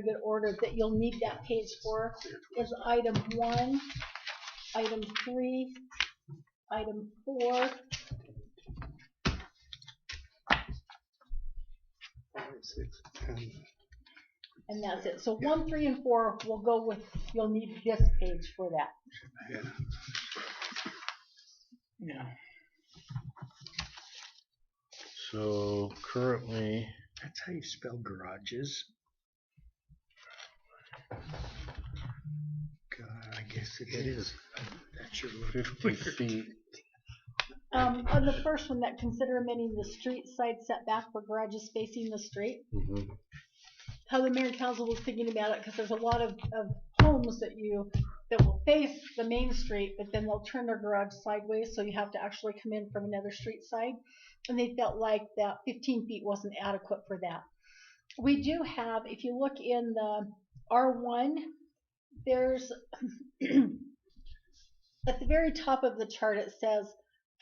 good order that you'll need that page for is item 1, item 3, item 4, 5, 6, 10. and that's it. So 1, 3, and 4 will go with, you'll need this page for that. Yeah. Yeah. So currently, That's how you spell garages. God, I guess it is. That's your 50 feet. On the first one, that consider amending the street side setback for garages facing the street. Mm-hmm. How the mayor council was thinking about it, because there's a lot of homes that will face the main street, but then they'll turn their garage sideways, so you have to actually come in from another street side. And they felt like that 15 feet wasn't adequate for that. We do have, if you look in the R1, there's at the very top of the chart it says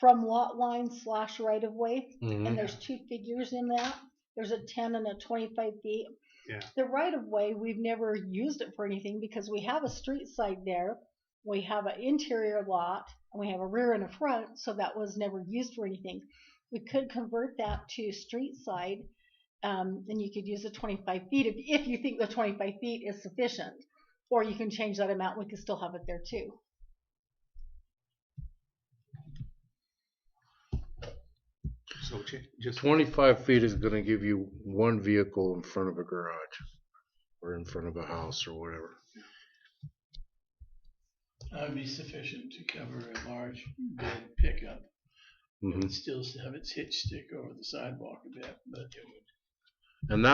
from lot line / right of way, and there's 2 figures in that. There's a 10 and a 25 feet. Yeah. The right of way, we've never used it for anything because we have a street side there, we have an interior lot, and we have a rear and a front, so that was never used for anything. We could convert that to street side, and you could use the 25 feet if you think the 25 feet is sufficient, or you can change that amount. We could still have it there too. So just 25 feet is going to give you one vehicle in front of a garage or in front of a house or whatever. That would be sufficient to cover a large bed pickup. It would still have its hitch stick over the sidewalk a bit, but it would. And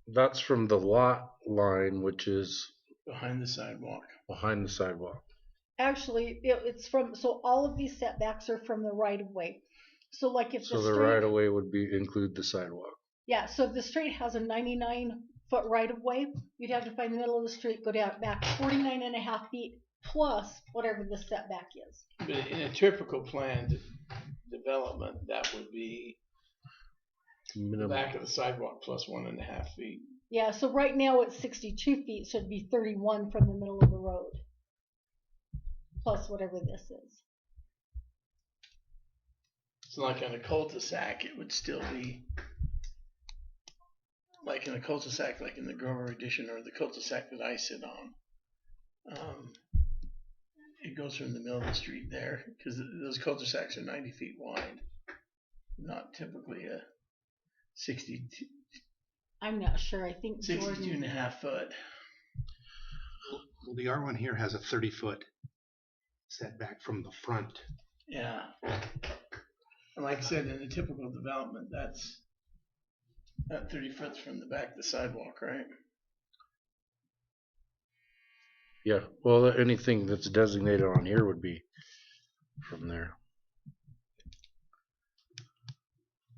that's from the lot line, which is Behind the sidewalk. behind the sidewalk. Actually, it's from, so all of these setbacks are from the right of way. So like if So the the street, right of way would include the sidewalk. yeah, so if the street has a 99-foot right of way, you'd have to find the middle of the street, go down back 49.5 feet plus whatever the setback is. But in a typical planned development, that would be the Minimum. back of the sidewalk plus 1.5 feet. Yeah, so right now it's 62 feet, so it'd be 31 from the middle of the road, plus whatever this is. So like on a cul-de-sac, it would still be like in a cul-de-sac, like in the Grover Edition or the cul-de-sac that I sit on. It goes from the middle of the street there because those cul-de-sacs are 90 feet wide, not typically a 62. I'm not sure. I think 62.5 foot. well, the R1 here has a 30-foot setback from the front. Yeah. And like I said, in a typical development, that's that 30 foot's from the back of the sidewalk, right? Yeah, well, anything that's designated on here would be from there.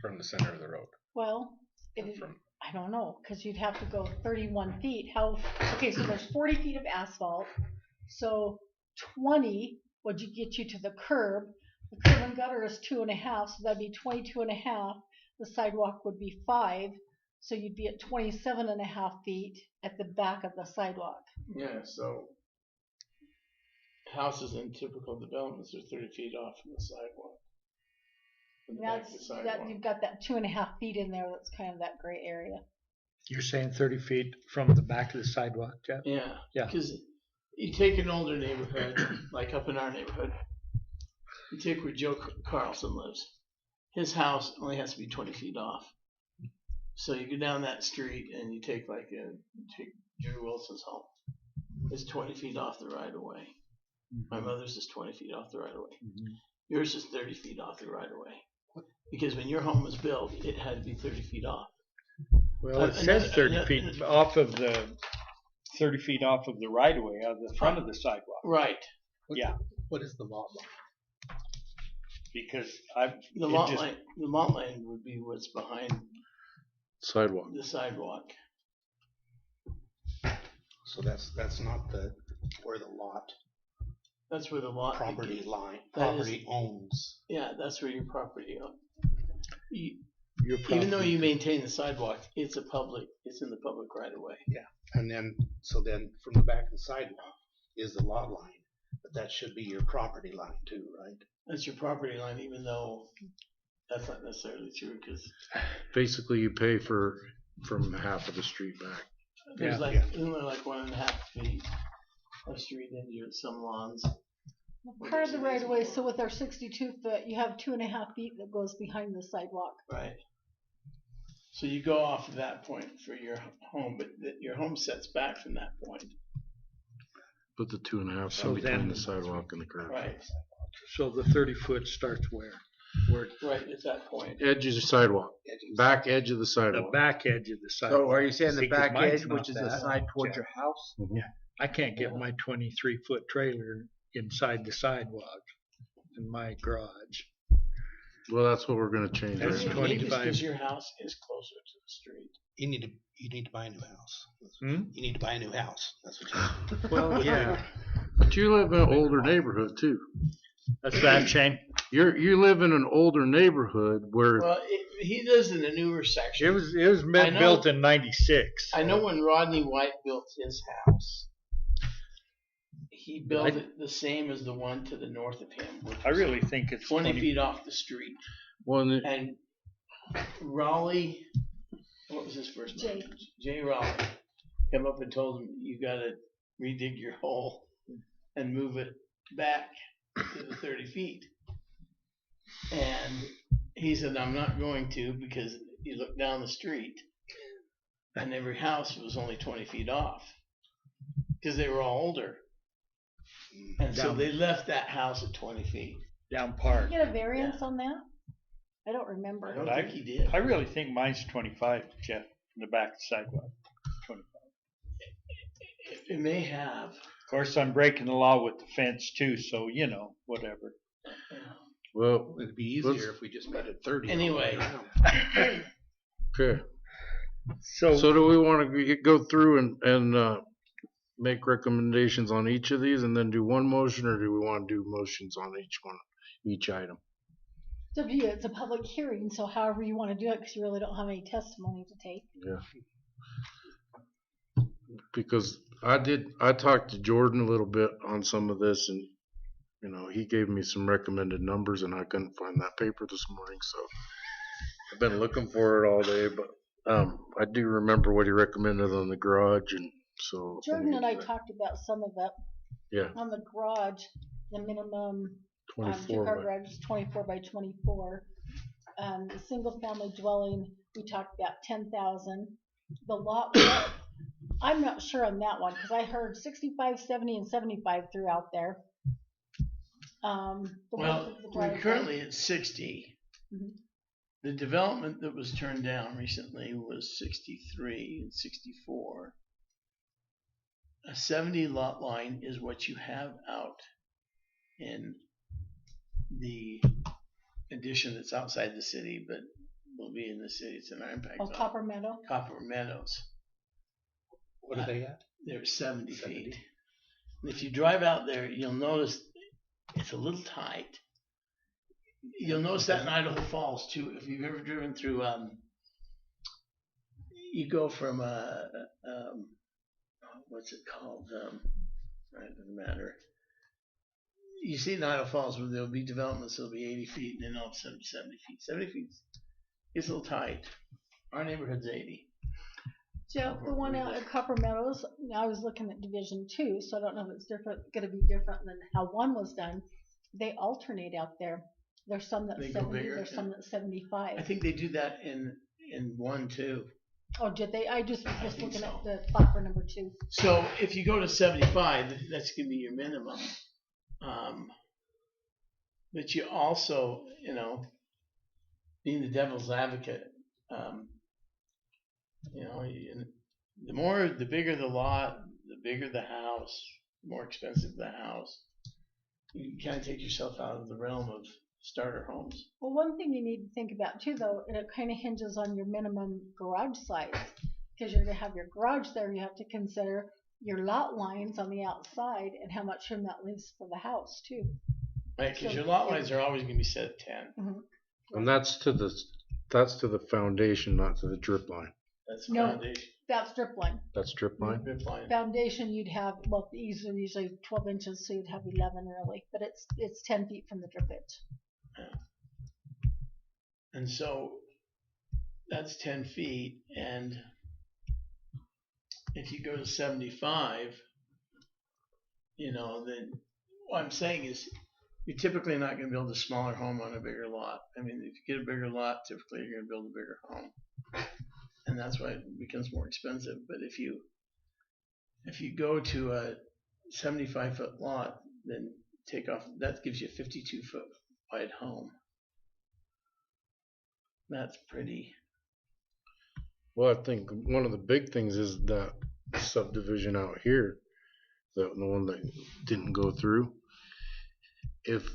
From the center of the road. Well, I don't know, because you'd have to go 31 feet. Okay, so there's 40 feet of asphalt, so 20 would get you to the curb. The curb and gutter is 2.5, so that'd be 22.5. The sidewalk would be 5, so you'd be at 27.5 feet at the back of the sidewalk. Yeah, so houses in typical developments are 30 feet off from the sidewalk. From the back of the sidewalk. You've got that 2.5 feet in there. That's kind of that gray area. You're saying 30 feet from the back of the sidewalk, Jeff? Yeah. Yeah. Because you take an older neighborhood, like up in our neighborhood, you take where Joe Carlson lives. His house only has to be 20 feet off. So you go down that street and you take take Drew Wilson's home. It's 20 feet off the right of way. My mother's is 20 feet off the right of way. Yours is 30 feet off the right of way. Because when your home was built, it had to be 30 feet off. Well, it says 30 feet off of the 30 feet off of the right of way, of the front of the sidewalk. Right. Yeah. What is the lot line? Because the lot line would be what's behind Sidewalk. the sidewalk. So that's not where the lot That's where the lot property line that property owns. Yeah, that's where your property owns. your property. Even though you maintain the sidewalk, it's in the public right of way. And then, so then from the back of the sidewalk is the lot line, but that should be your property line too, right? That's your property line, even though that's not necessarily true, because Basically, you pay from half of the street back. there's Yeah. isn't there like 1.5 feet of street into some lawns? Part of the right of way, so with our 62 foot, you have 2.5 feet that goes behind the sidewalk. Right. So you go off of that point for your home, but your home sets back from that point. Put the 2.5 So in between then- the sidewalk and the curb. Right. So the 30 foot starts where? Right at that point. Edge of the sidewalk. Back edge of the The sidewalk. back edge of the sidewalk. So are you saying the See, 'cause back mine's edge, not which is the that. side towards Yeah. your house? I can't get my 23-foot trailer inside the sidewalk in my garage. Well, that's what we're gonna change. That's Right now. 25. Because your house is closer to the street. You need to buy a new house. Hmm? You need to buy a new house. That's what you need. Well, yeah. But you live in an older neighborhood too. That's that, Shane. You live in an older neighborhood where Well, he lives in a newer section. It was I know- built in 96. I know when Rodney White built his house, he built it the same as the one to the north of him, which I was really think it's 20 feet off the street. one And Raleigh, what was his first name? Jay Raleigh, came up and told him, you got to redig your hole and move it back to the 30 feet. And he said, I'm not going to, because you look down the street and every house was only 20 feet off because they were all older. And so Down. they left that house at 20 feet. down Did park. you get a variance on that? I don't I remember. don't think he did. I really think mine's 25, Jeff, in the back of the sidewalk. 25. It may have. Of course, I'm breaking the law with the fence too, so whatever. well, It'd be easier if we just made it 30. Anyway. okay. So, So do we want to go through and make recommendations on each of these and then do one motion, or do we want to do motions on each item? So it's a public hearing, so however you want to do it, because you really don't have any testimony to take. Because I talked to Jordan a little bit on some of this, and he gave me some recommended numbers, and I couldn't find that paper this morning, so I've been looking for it all day. But I do remember what he recommended on the garage, and so Jordan and I talked about some of it. Yeah. On the garage, the minimum 24 two-car by- garage is 24 by 24. The single-family dwelling, we talked about 10,000. The lot width, I'm not sure on that one because I heard 65, 70, and 75 throughout there. The Well, width of the we're driveway. currently at 60. Mhm. The development that was turned down recently was 63 and 64. A 70 lot line is what you have out in the addition that's outside the city, but will be in the city. It's in our impact Oh, zone. Copper Meadow. Copper Meadows. What are they at? They're 70 70. feet. And if you drive out there, you'll notice it's a little tight. You'll notice that in Idaho Falls too. If you've ever driven through, you go from what's it called? It doesn't matter. You see in Idaho Falls where there'll be developments that'll be 80 feet, and then all of a sudden 70 feet. 70 feet is a little tight. Our neighborhood's 80. Jeff, the one out at Copper Meadows, I was looking at Division 2, so I don't know if it's going to be different than how one was done. They alternate out there. There's some that's They go 70, bigger, there's some that's 75. I think they do that in one too. Oh, did they? I just was I just think looking so. at the plot for number 2. So if you go to 75, that's going to be your minimum. But you also, being the devil's advocate, the bigger the lot, the bigger the house, the more expensive the house. You kind of take yourself out of the realm of starter homes. Well, one thing you need to think about too, though, and it kind of hinges on your minimum garage size, because you're going to have your garage there. You have to consider your lot lines on the outside and how much room that leaves for the house too. Right, because your lot lines are always going to be set at 10. And that's to the That's to the foundation, not to the drip line. That's No. foundation. That's drip line. That's drip line? Drip line. Foundation, you'd have, well, these are usually 12 inches, so you'd have 11 really, but it's 10 feet from the drip edge. And so that's 10 feet. And if you go to 75, you know, then what I'm saying is you're typically not going to build a smaller home on a bigger lot. I mean, if you get a bigger lot, typically you're going to build a bigger home. And that's why it becomes more expensive. But if you go to a 75-foot lot, then take off, that gives you a 52-foot wide home. That's pretty. Well, I think one of the big things is that subdivision out here, the one that didn't go through. If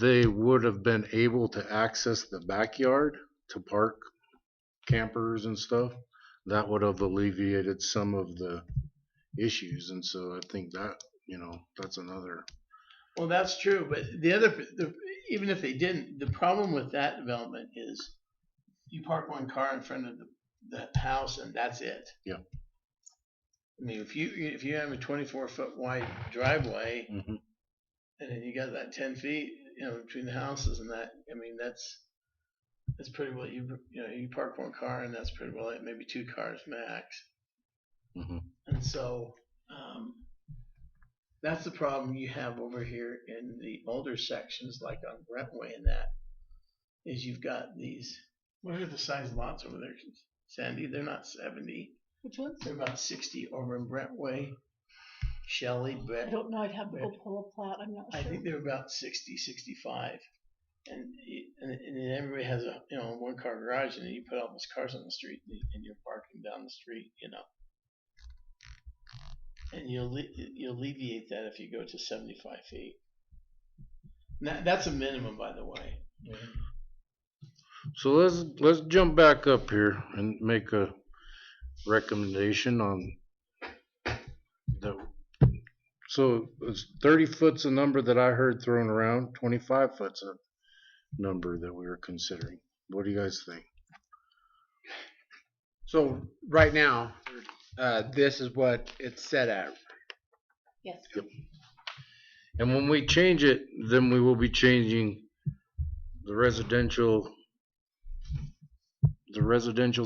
they would have been able to access the backyard to park campers and stuff, that would have alleviated some of the issues. And so I think that, you know, that's another. Well, that's true, but even if they didn't, the problem with that development is you park one car in front of the house and that's it. Yeah. I mean, if you have a 24-foot wide driveway, Mm-hmm. and then you got that 10 feet, you know, between the houses and that, I mean, that's pretty well, you park one car and that's pretty well it, maybe two cars max. Mm-hmm. And so that's the problem you have over here in the older sections, like on Brentway and that, is you've got these, what are the size lots over there, Sandy? They're not 70. Which ones? They're about 60 over in Brentway. Shelley, I don't know. I'd have to go pull a plat. I'm not sure. I think they're about 60, 65. And everybody has a one car garage, and then you put all those cars on the street, and you're parking down the street, you know. And you'll alleviate that if you go to 75 feet. That's a minimum, by the way. So let's jump back up here and make a recommendation on the. So it's 30 foot's a number that I heard thrown around. 25 foot's a number that we were considering. What do you guys think? So right now, this is what it's set at. Yes. Yep. And when we change it, then we will be changing the residential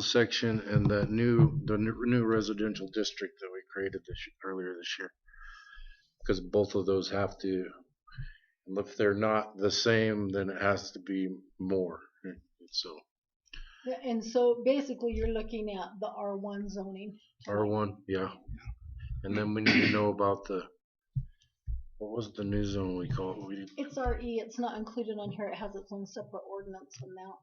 section and the new residential district that we created earlier this year. Because both of those have to, and if they're not the same, then it has to be more. So. And so basically, you're looking at the R1 zoning. R1, yeah. And then we need to know about what was the new zone we call it? It's RE. It's not included on here. It has its own separate ordinance from that.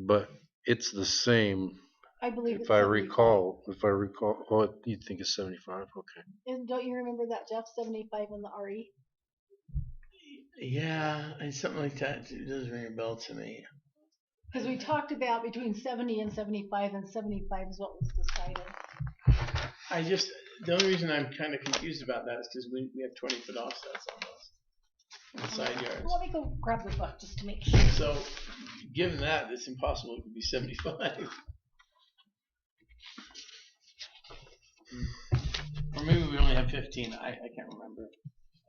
But it's the same. I believe. If I recall, oh, you think it's 75? Okay. And don't you remember that, Jeff? 75 in the RE. Yeah, and something like that. It doesn't ring a bell to me. Because we talked about between 70 and 75, and 75 is what was decided. The only reason I'm kind of confused about that is because we have 20-foot offsets on those side yards. Let me go grab the book just to make sure. So, given that, it's impossible it could be 75. Or maybe we only have 15. I can't remember.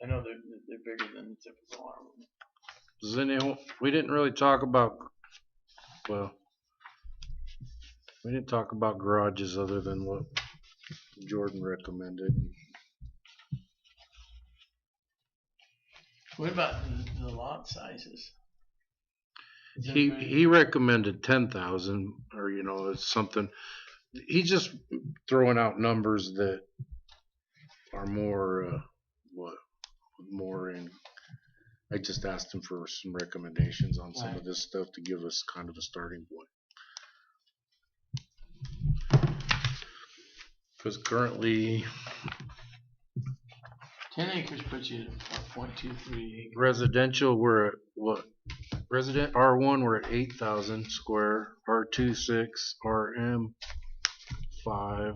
I know they're bigger than the typical arm. Does anyone? We didn't really talk about. Well, we didn't talk about garages other than what Jordan recommended. What about the lot sizes? He recommended 10,000, or it's something. He's just throwing out numbers that are more more in. I just asked him for some recommendations on some of this stuff to give us kind of a starting point. Because currently 10 acres puts you at 0.23 acres. Residential, we're at what? Resident R1, we're at 8,000 square. R2, 6. RM, 5.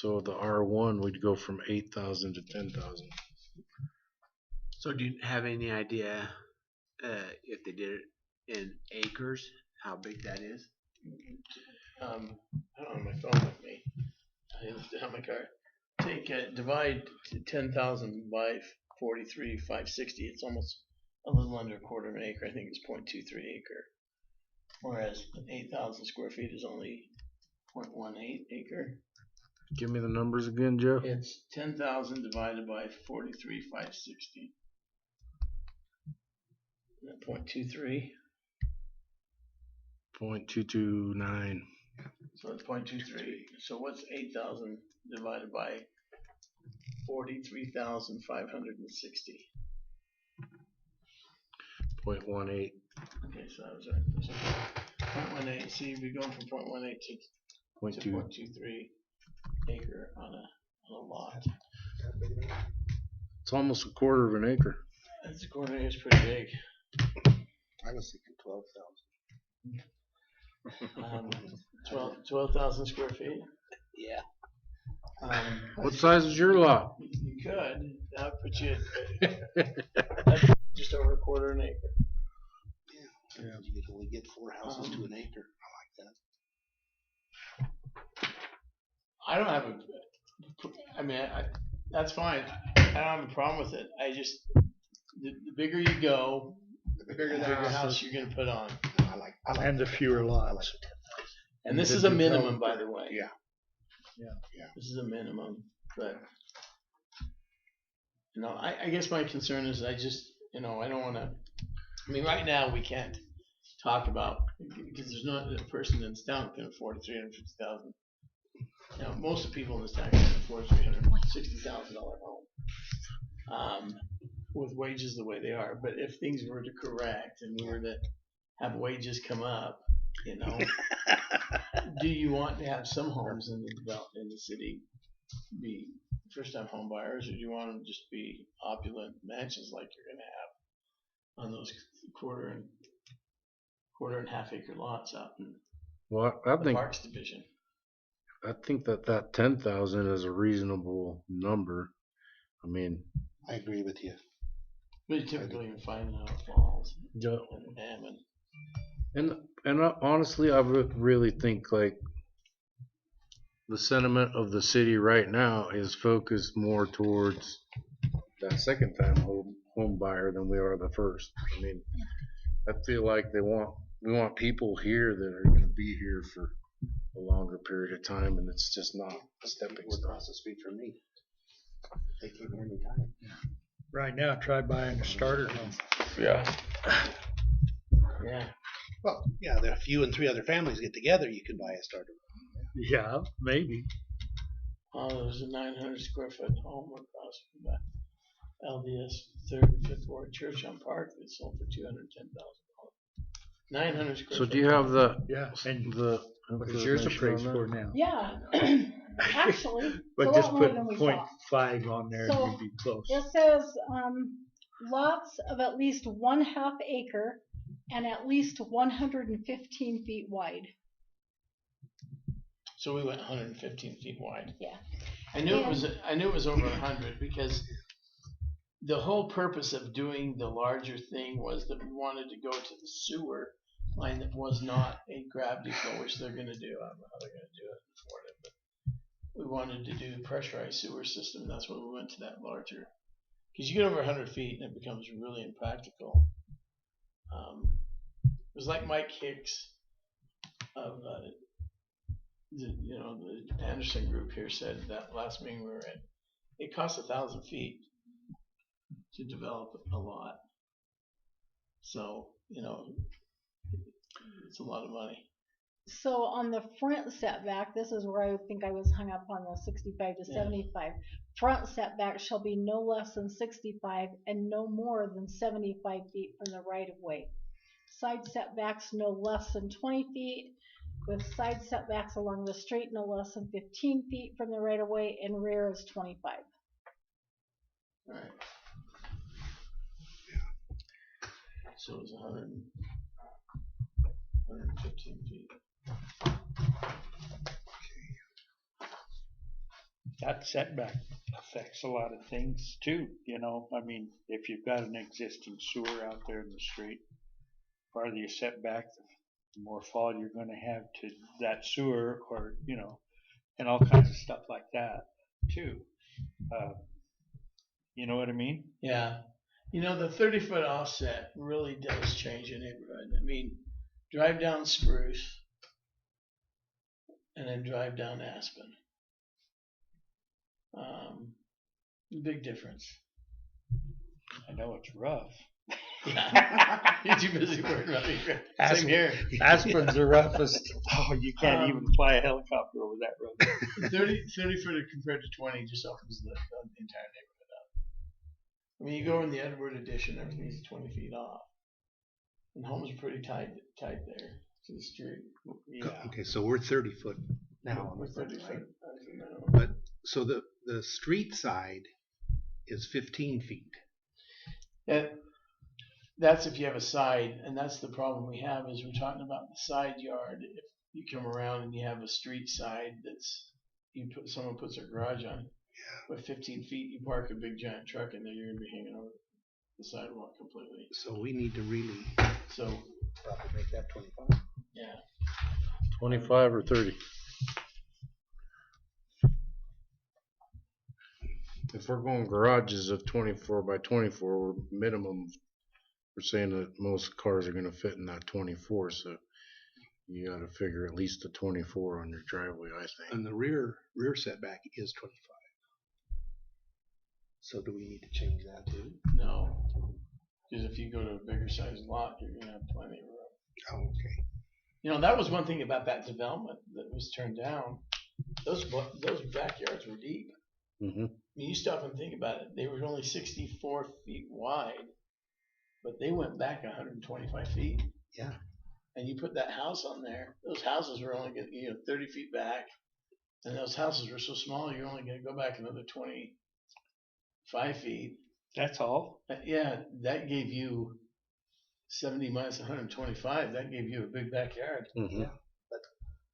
So the R1 would go from 8,000 to 10,000. So do you have any idea if they did it in acres, how big that is? I don't have my phone with me. I left it on my car. Divide 10,000 by 43,560. It's almost a little under a quarter of an acre. I think it's 0.23 acre. Whereas 8,000 square feet is only 0.18 acre. Give me the numbers again, Joe. It's 10,000 divided by 43,560. 0.23. 0.229. So it's 0.23. So what's 8,000 divided by 43,560? 0.18. Okay, so that was right. So 0.18. See, we're going from 0.18 to 0.2. 0.23 acre on a lot. It's almost a quarter of an acre. That's a quarter acre is pretty big. I was thinking 12,000. 12,000 square feet. Yeah. What size is your lot? You could. That would put you at just over a quarter an acre. Yeah. You could only get 4 houses to an acre. I like that. I don't have that's fine. I don't have a problem with it. I just, the bigger you go, the bigger the house you're going to put on. I like And the fewer lots. And this is a minimum, by the way. Yeah. This is a minimum, but I guess my concern is I don't want to. I mean, right now we can't talk about because there's not a person in this town who can afford $350,000. Most of the people in this town can afford $360,000 home with wages the way they are. But if things were to correct and we were to have wages come up, do you want to have some homes in the city be first-time home buyers, or do you want them to just be opulent mansions like you're going to have on those quarter and half acre lots out in the Parks Division? I think that 10,000 is a reasonable number. I mean, I agree with you. But you typically can find out falls yeah. and Hammond. And honestly, I really think like the sentiment of the city right now is focused more towards that second-time home buyer than we are the first. I mean, I feel like we want people here that are going to be here for a longer period of time, and it's just not a stepping stone. Across the street from me. They came here anytime. Right now, try buying a starter home. Yeah. Yeah. Well, yeah, if you and 3 other families get together, you can buy a starter. Yeah, maybe. Oh, there's a 900 square foot home across from that LDS 3rd and 5th Ward Church on Park that sold for $210,000. 900 square So foot. do you have the What is yours appraised for now? Yeah, actually, But a just lot more put than we thought. 0.5 on there So, and you'd be close. It says lots of at least 1/2 acre and at least 115 feet wide. So we went 115 feet wide. Yeah. I knew it was over 100 because the whole purpose of doing the larger thing was that we wanted to go to the sewer line that was not a gravity flow, which they're going to do. I don't know how they're going to do it in Florida, but we wanted to do a pressurized sewer system. That's why we went to that larger. Because you get over 100 feet and it becomes really impractical. It was like Mike Hicks of the Anderson group here said that last meeting we were in. It costs 1,000 feet to develop a lot. So, it's a lot of money. So on the front setback, this is where I think I was hung up on the 65 to 75. Front setback shall be no less than 65 and no more than 75 feet from the right of way. Side setbacks no less than 20 feet, with side setbacks along the street no less than 15 feet from the right of way, and rear is 25. All right. So it's 115 feet. that setback affects a lot of things too, you know, I mean, if you've got an existing sewer out there in the street, farther you set back, the more fall you're gonna have to that sewer, or, you know, and all kinds of stuff like that too. You know what I mean? Yeah. You know, the 30-foot offset really does change a neighborhood. I mean, drive down Spruce and then drive down Aspen. Big difference. I know it's rough. Yeah. You're too busy worrying about it. Same here. Aspen's the roughest. Oh, you can't even fly a helicopter over that road. 30 footer compared to 20 just opens the entire neighborhood up. I mean, you go in the Edward edition, everything's 20 feet off. And homes are pretty tight there to the street. Yeah. Okay, so we're 30 foot now on We're the front, 30 right? foot. But so the street side is 15 feet. That's if you have a side, and that's the problem we have is we're talking about the side yard. If you come around and you have a street side that's someone puts their garage on, with 15 feet, you park a big giant truck in there, you're gonna be hanging over the sidewalk completely. So we need to really So probably make that 25. yeah, 25 or 30. If we're going garages of 24 by 24, we're minimum. We're saying that most cars are going to fit in that 24, so you got to figure at least a 24 on your driveway, I think. And the rear setback is 25. So do we need to change that too? no, because if you go to a bigger sized lot, you're gonna have plenty of room. Oh, okay. You know, that was one thing about that development that was turned down. Those backyards were deep. Mm-hmm. I mean, you stop and think about it. They were only 64 feet wide, but they went back 125 feet. Yeah. And you put that house on there. Those houses were only getting 30 feet back, and those houses were so small you're only going to go back another 25 feet. That's all. Yeah, that gave you 70 minus 125. That gave you a big backyard. Mm-hmm. Yeah.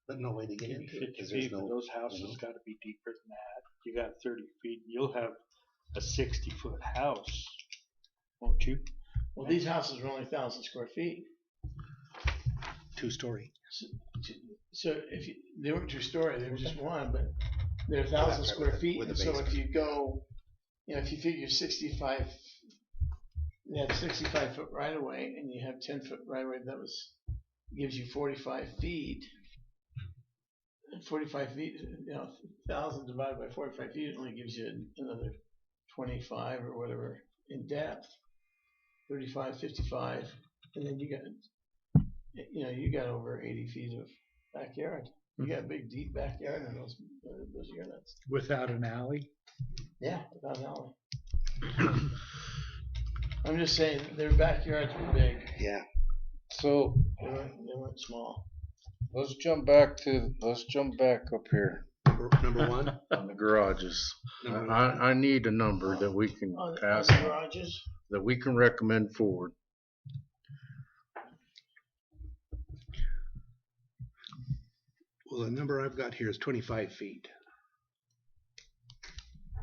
But no way to get into it 50 because there's feet, but no. those houses got to be deeper than that. You got 30 feet, you'll have a 60-foot house, won't you? Well, these houses were only 1,000 square feet. 2-story. So they weren't 2-story, they were just one, but they're 1,000 square feet. with And the so if basement. you go, if you figure 65, you have 65 foot right of way, and you have 10 foot right of way, gives you 45 feet. 45 feet, 1,000 divided by 45 feet only gives you another 25 or whatever in depth. 35, 55, and then you got over 80 feet of backyard. You got a big deep backyard in those units. Without an alley? Yeah, without an alley. I'm just saying their backyards were big. Yeah. So They weren't small. let's jump back up here Number one. on the garages. I need a number that we can On pass the on, garages, that we can recommend forward. Well, the number I've got here is 25 feet.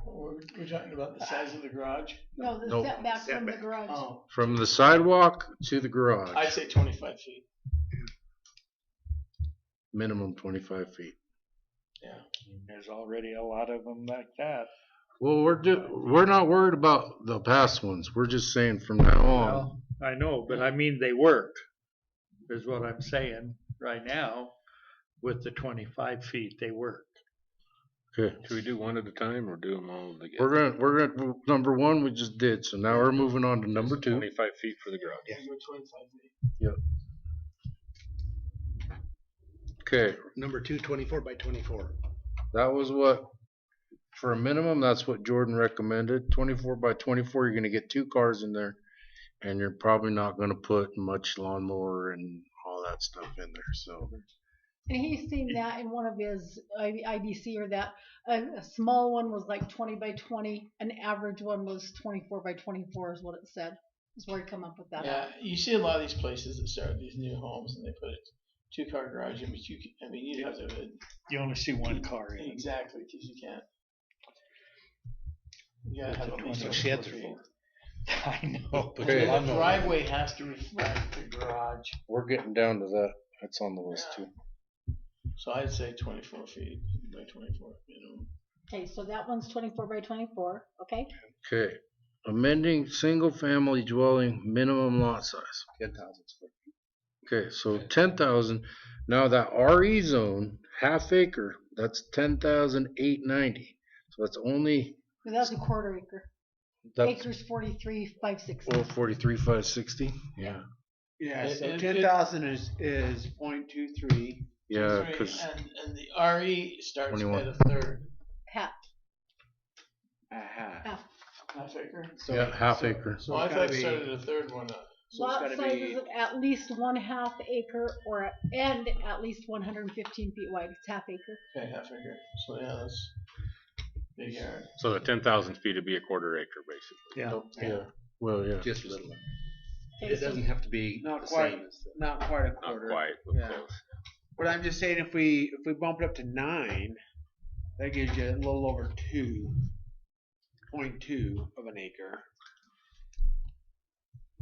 we're talking about the size of the garage. No, the Nope. setback from the Setback. garage. Oh, From the sidewalk to the garage, I'd say 25 feet. minimum 25 feet. Yeah. There's already a lot of them like that. Well, we're not worried about the past ones. We're just saying from now on. Well, I know, but I mean, they work, is what I'm saying right now. With the 25 feet, they work. Okay. Should we do one at a time or do them all together? We're gonna number one we just did, so now we're moving on to number two. 25 feet for the garage. Yeah. We're 25 feet. Okay, Number two, 24 by 24. that was what, for a minimum, that's what Jordan recommended. 24 by 24, you're gonna get 2 cars in there, and you're probably not gonna put much lawnmower and all that stuff in there, so. And he's seen that in one of his IBC, or that a small one was like 20 by 20, an average one was 24 by 24 is what it said. Is where he come up with that. Yeah, you see a lot of these places that start these new homes and they put a 2-car garage in, but you'd have to You only see one car in it. exactly because you can't. You gotta have at least So 24 sheds are feet. full. I know. Put Okay. your And the lawnmower. driveway has to reflect the garage. We're getting down to that. That's on the list too. So I'd say 24 feet by 24, you know. Okay, so that one's 24 by 24, okay? Okay. Amending single family dwelling minimum lot size. 10,000 square feet. Okay, so 10,000. Now that RE zone, half acre, that's 10,890. So that's only That's a quarter acre. that's Acre's 43,560. 43,560. Yeah. Yeah, It- so it- 10,000 is 0.23. Yeah, Three, because and the RE starts 21. at a third. Half. Aha. Half acre. So yeah, half acre. So Well, I it's thought gotta it be. started at a third one. So Lot it's gotta size be. is at least 1/2 acre and at least 115 feet wide. It's half acre. Okay, half acre. So yeah, that's big yard. So the 10,000 feet would be a quarter acre, basically. Yeah, Yeah. Well, yeah. just a little. Okay, It doesn't have to be Not the quite. same as the. Not quite a Not quarter. quite, but Yeah. close. But I'm just saying, if we bump it up to 9, that gives you a little over 2.2 of an acre.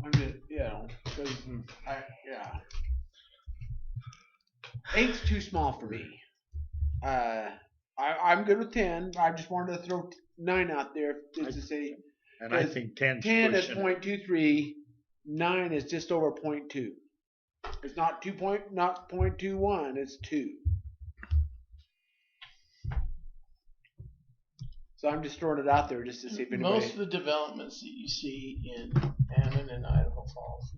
I'm just, you know, 'cause yeah. 8's too small for me. I'm good with 10. I just wanted to throw 9 out there just to say And I think 10's 10 is pushing it. 0.23. 9 is just over 0.2. It's not 0.21. It's 2. So I'm just throwing it out there just to see if anybody. Most of the developments that you see in Hammond and Idaho Falls,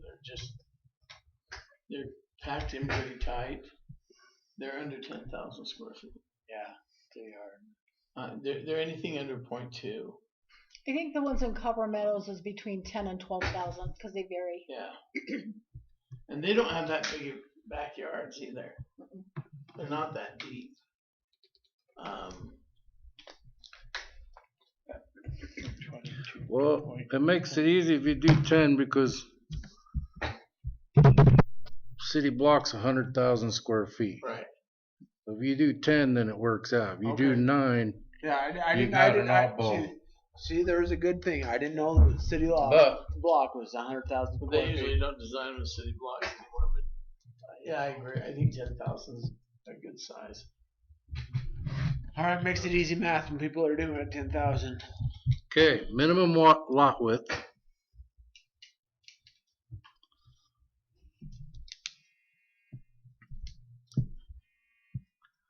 they're packed in pretty tight. They're under 10,000 square feet. Yeah, they are. They're anything under 0.2. I think the ones in Copper Meadows is between 10 and 12,000 because they vary. Yeah. And they don't have that big of backyards either. They're not that deep. Well, it makes it easy if you do 10 because city block's 100,000 square feet. Right. If you do 10, then it works out. If you do Okay. 9, Yeah, I You didn't. got I didn't. an oddball. See, there was a good thing. I didn't know that the city law But- block was 100,000 But square they feet. usually don't design them as city blocks anymore. But yeah, I agree. I think 10,000 is a good size. All right, makes it easy math when people are doing it at 10,000. okay, minimum lot width.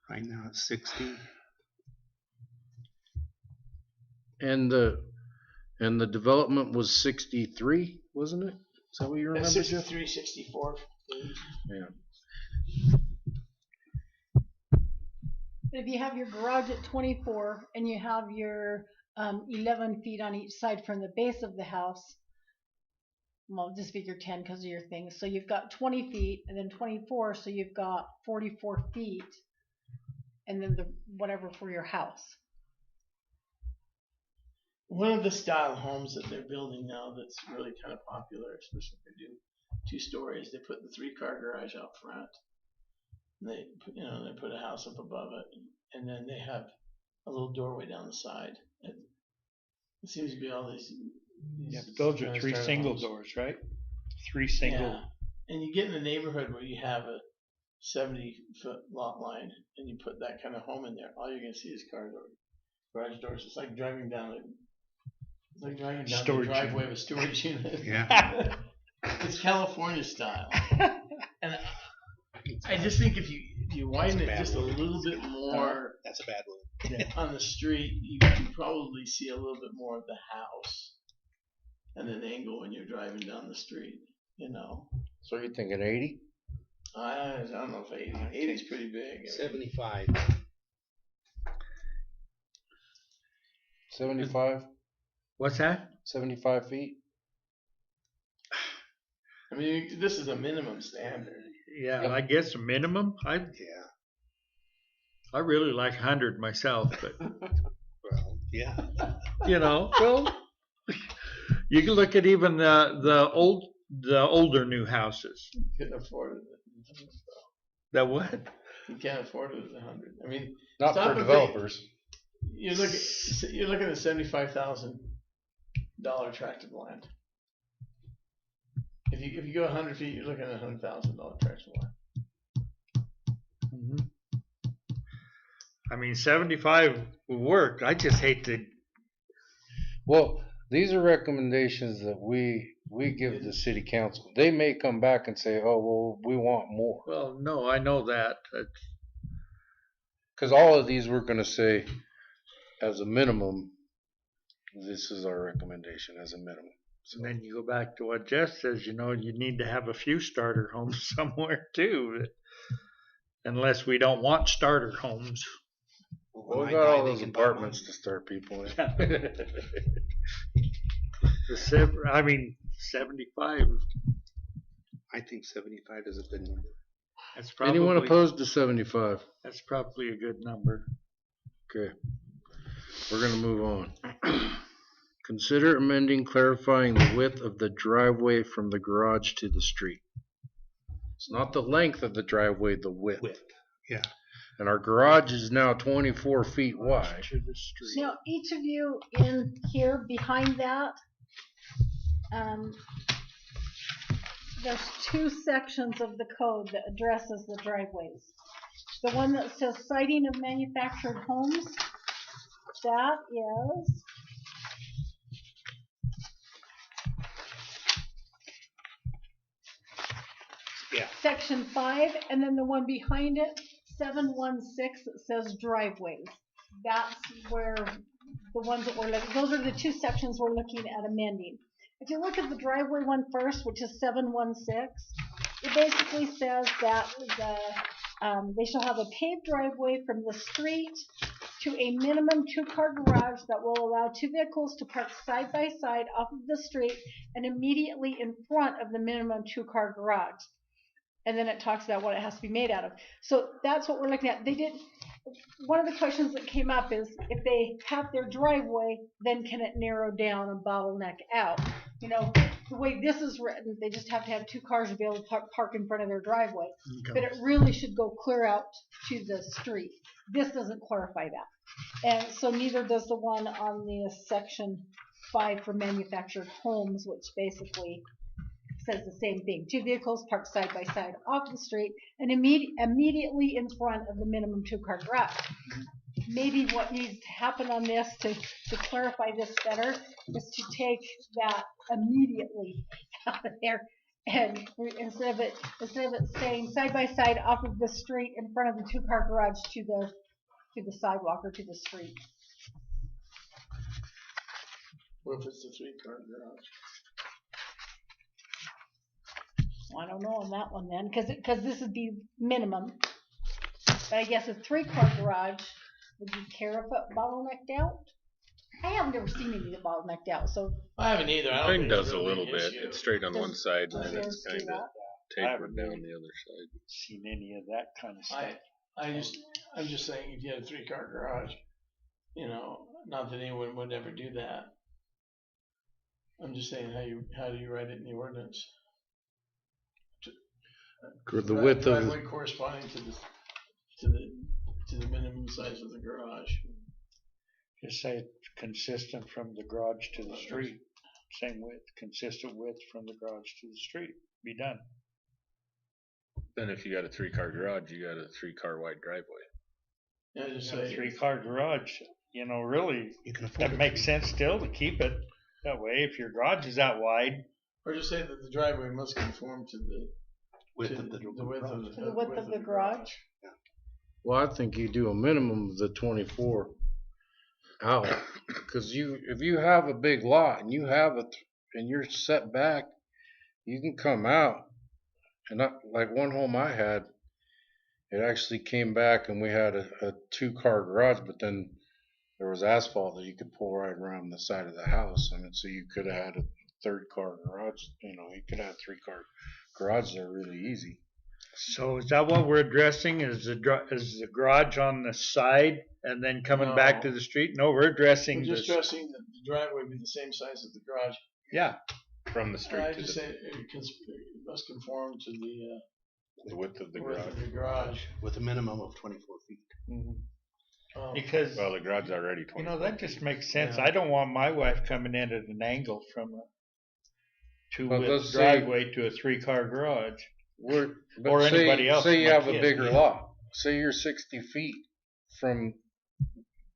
Right now it's 60. And the development was 63, wasn't it? Is that what you remember, Jeff? 63, 64. Yeah. If you have your garage at 24 and you have your 11 feet on each side from the base of the house, well, just figure 10 because of your things. So you've got 20 feet and then 24, so you've got 44 feet, and then the whatever for your house. One of the style homes that they're building now that's really kind of popular, especially if they do 2 stories, they put the 3-car garage out front. And they put a house up above it, and then they have a little doorway down the side. It seems to be all these Yeah, but those are kind of 3 style single homes. doors, right? 3 single. Yeah. And you get in a neighborhood where you have a 70-foot lot line, and you put that kind of home in there. All you're gonna see is car doors, garage doors. It's like driving down the Storage driveway unit. of a storage unit. Yeah. It's California style, and I just think if you widen it bad just a word. little bit more That's a bad word. on the street, you can probably see a little bit more of the house and an angle when you're driving down the street. You know, So you're thinking 80? I don't know if 80. 80 is pretty big. 75. 75? What's that? 75 feet? I mean, this is a minimum standard. Yeah, Yep. I guess a minimum. I really like 100 myself, but Well, yeah. you know, well, you can look at even the older new houses. You couldn't afford it. That what? You can't afford it at 100. I mean, Not Stop for and developers. you're looking at $75,000 tract of land. If you go 100 feet, you're looking at $100,000 tract of land. I mean, 75 would work. I just hate to. Well, these are recommendations that we give the city council. They may come back and say, oh, well, we want more. Well, no, I know that. Because all of these we're going to say, as a minimum, this is our recommendation as a minimum. So. And then you go back to what Jeff says, you need to have a few starter homes somewhere too. Unless we don't want starter homes. Well, we got all those apartments to start people in. 75. I think 75 is a good number. That's probably, anyone opposed to 75? That's probably a good number. Okay. We're going to move on. Consider amending, clarifying the width of the driveway from the garage to the street. It's not the length of the driveway, the width. Yeah. And our garage is now 24 feet wide. To the street. Now, each of you in here behind that, there's two sections of the code that addresses the driveways. The one that says siting of manufactured homes, that is section 5, and then the one behind it, 716, that says driveways. That's where the ones that we're looking, those are the two sections we're looking at amending. If you look at the driveway one first, which is 716, it basically says that they shall have a paved driveway from the street to a minimum 2-car garage that will allow 2 vehicles to park side by side off of the street and immediately in front of the minimum 2-car garage. And then it talks about what it has to be made out of. So that's what we're looking at. One of the questions that came up is if they have their driveway, then can it narrow down and bottleneck out? The way this is written, they just have to have 2 cars to be able to park in front of their driveway. Okay. But it really should go clear out to the street. This doesn't clarify that. And so neither does the one on the section 5 for manufactured homes, which basically says the same thing. 2 vehicles parked side by side off the street and immediately in front of the minimum 2-car garage. Maybe what needs to happen on this to clarify this better is to take that immediately out of there, and instead of it saying side by side off of the street in front of the 2-car garage to the sidewalk or to the street. What if it's a 3-car garage? Well, I don't know on that one then, because this would be minimum. But I guess a 3-car garage, would you care if it bottlenecked out? I haven't ever seen any that bottlenecked out, so. I haven't either. I don't Mine think does it's a really little an bit. issue. It's straight on one side, and then Does it's yours do kind of that? tapered down the other side. Seen any of that kind of stuff. I'm just saying if you had a 3-car garage, not that anyone would ever do that. I'm just saying how do you write it in the ordinance? The width of driveway corresponding to the minimum size of the garage. Just say it's consistent from the garage to the street. Same width, consistent width from the garage to the street. Be done. Then if you got a 3-car garage, you got a 3-car wide driveway. Yeah, just A say 3-car garage, really, You can afford that makes sense still to keep it that way. If your garage is that wide, or just say that the driveway must conform to the width of the width of To the width of the garage. well, I think you do a minimum of the 24 out, because if you have a big lot and and you're set back, you can come out. And like one home I had, it actually came back and we had a 2-car garage, but then there was asphalt that you could pull right around the side of the house. I mean, so you could have had a 3rd-car garage. You could have 3-car garage there really easy. so is that what we're addressing? Is the garage on the side and then coming back to the street? No, we're addressing we're just stressing that the driveway be the same size as the garage. Yeah, From the street I to just the say it must conform to width of the width garage. of the garage. with a minimum of 24 feet. mm-hmm. Because, Well, the garage is already 20. that just makes sense. Yeah. I don't want my wife coming in at an angle from a But two-width let's say- driveway to a three-car garage. But Or anybody else, Say you my have a kid, bigger yeah. lot. Say you're 60 feet from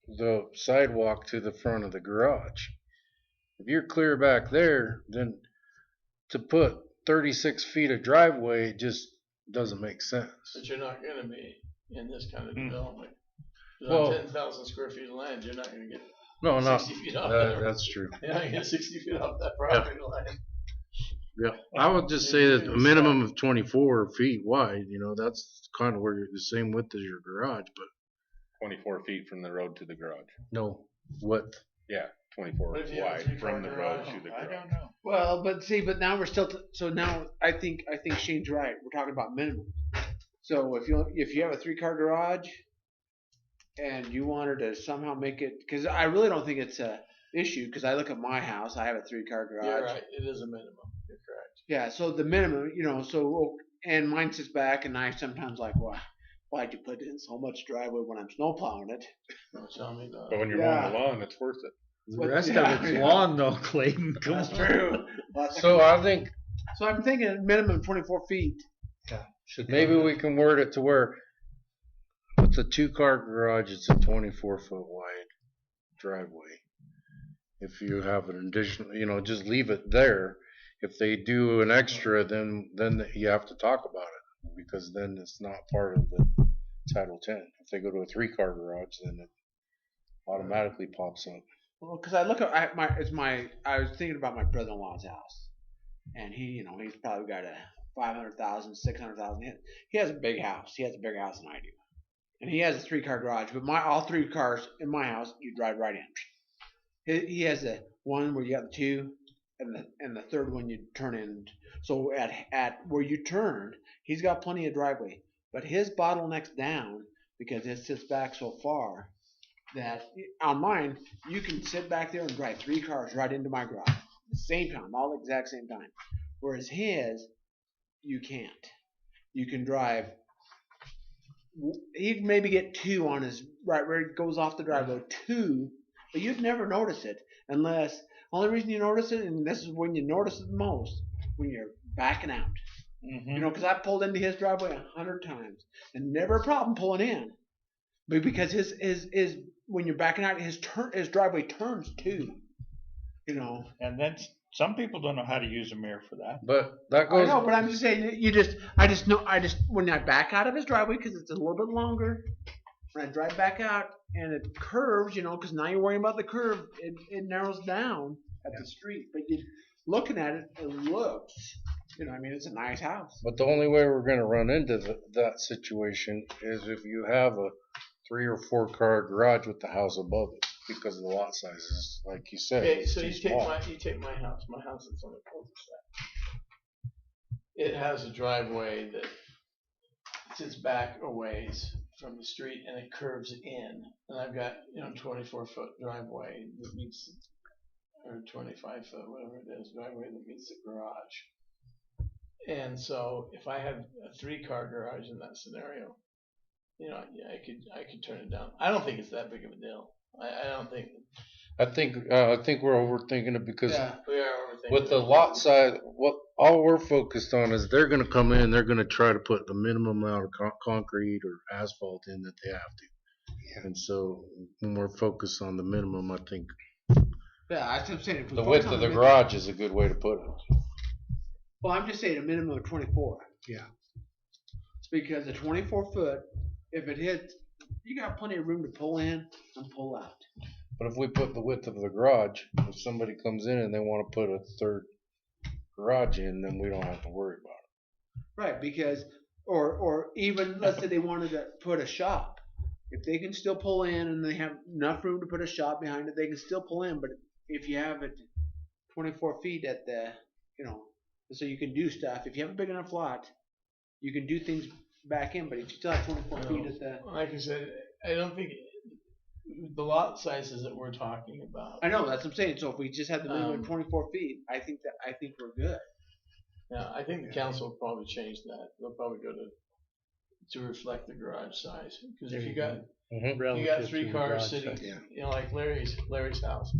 the sidewalk to the front of the garage. If you're clear back there, then to put 36 feet of driveway just doesn't make sense. But you're not gonna be in this kind of Hmm. development. Well- On 10,000 square feet of land, you're not gonna get No, not 60 feet off that, there. that's true. You're not gonna get 60 feet off that property line. Yeah, I would just say that a minimum of 24 feet wide. That's kind of where you're the same width as your garage, but 24 feet from the road to the garage. no width. Yeah, 24 But if you have a wide three-car from the road garage, to the I garage. don't know. Well, but now we're still. So now I think Shane's right. We're talking about minimum. So if you have a 3-car garage, and you wanted to somehow make it, because I really don't think it's a issue. Because I look at my house, I have a 3-car garage. You're right, it is a minimum, you're correct. Yeah. So the minimum, and mine sits back, and I sometimes like, why'd you put in so much driveway when I'm snow plowing it? Don't tell me that. But when you're Yeah. mowing the lawn, it's worth it. The rest of it's lawn though, Clayton. Come That's on. true. So I think So I'm thinking minimum 24 feet. maybe we can word it to where with the 2-car garage, it's a 24-foot wide driveway. If you have an additional, just leave it there. If they do an extra, then you have to talk about it because then it's not part of the Title 10. If they go to a 3-car garage, then it automatically pops up. Well, because I look at I was thinking about my brother-in-law's house, and he's probably got a 500,000, 600,000. He has a big house. He has a bigger house than I do, and he has a 3-car garage. But all 3 cars in my house, you drive right in. He has a one where you got the 2, and the third one you turn in. So at where you turn, he's got plenty of driveway, but his bottleneck's down because it sits back so far. That on mine, you can sit back there and drive 3 cars right into my garage at the same time, all the exact same time. Whereas his, you can't. You can drive. He'd maybe get 2 on his right where it goes off the driveway, 2, but you'd never notice it unless. Only reason you notice it, and this is when you notice it the most, when you're backing out. Mhm. Because I pulled into his driveway 100 times and never a problem pulling in. But because his when you're backing out, his driveway turns too. And then some people don't know how to use a mirror for that. But that I goes. know, but I'm just saying, I just when I back out of his driveway because it's a little bit longer. When I drive back out and it curves, because now you're worrying about the curve, it narrows down at the street. But looking at it, it looks, it's a nice house. But the only way we're going to run into that situation is if you have a 3 or 4-car garage with the house above it because of the lot sizes, like you said. Okay, it's so too you small. take my house. My house is on the cul-de-sac. It has a driveway that sits back a ways from the street and it curves in. And I've got 24-foot driveway that meets, or 25-foot, whatever it is, driveway that meets the garage. And so if I had a 3-car garage in that scenario, I could turn it down. I don't think it's that big of a deal. I don't think. I think we're overthinking it because We are overthinking with the it. lot size, all we're focused on is they're going to come in, they're going to try to put the minimum amount of concrete or asphalt in that they have to. Yeah. And so when we're focused on the minimum, I think Yeah, that's what I'm saying. If we the focus width on of the minimum- garage is a good way to put it. Well, I'm just saying a minimum of 24. Yeah. Because a 24-foot, if it hits, you got plenty of room to pull in and pull out. But if we put the width of the garage, if somebody comes in and they want to put a 3rd garage in, then we don't have to worry about it. Right, because, or even, let's say they wanted to put a shop. If they can still pull in and they have enough room to put a shop behind it, they can still pull in. But if you have it 24 feet at the, so you can do stuff. If you have a big enough lot, you can do things back in. But if you still have 24 feet at the, Like I said, I don't think the lot sizes that we're talking about. I know that's what I'm saying. So if we just had the minimum 24 feet, I think we're good. Yeah, I think the council will probably change that. They'll probably go to reflect the garage size. Because if you got You got relative three to the cars garage sitting, size. Yeah. like Larry's house.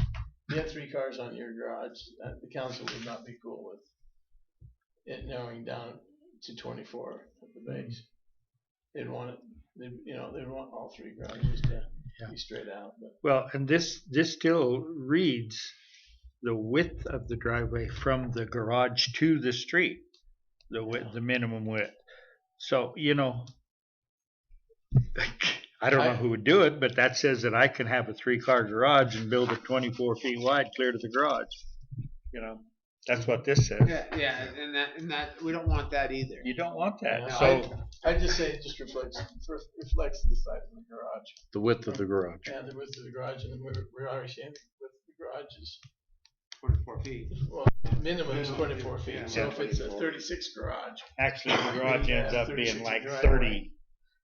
You have 3 cars on your garage. The council would not be cool with it narrowing down to 24 at the base. They'd want it. They'd want all 3 garages to be straight out. But Well, and this still reads the width of the driveway from the garage to the street, the minimum width. So, I don't know who would do it, but that says that I can have a 3-car garage and build it 24 feet wide clear to the garage. That's what this says. Yeah, and that we don't want that either. You don't want that. Yeah, So I just say it just reflects the size of the garage. The width of the garage. Yeah, the width of the garage, and we're already saying the width of the garage is 24 feet. well, minimum is 24 feet. Yeah, So yeah, if it's a 24. 36 garage, actually, the garage Yeah, ends up 36 being like driveway. 30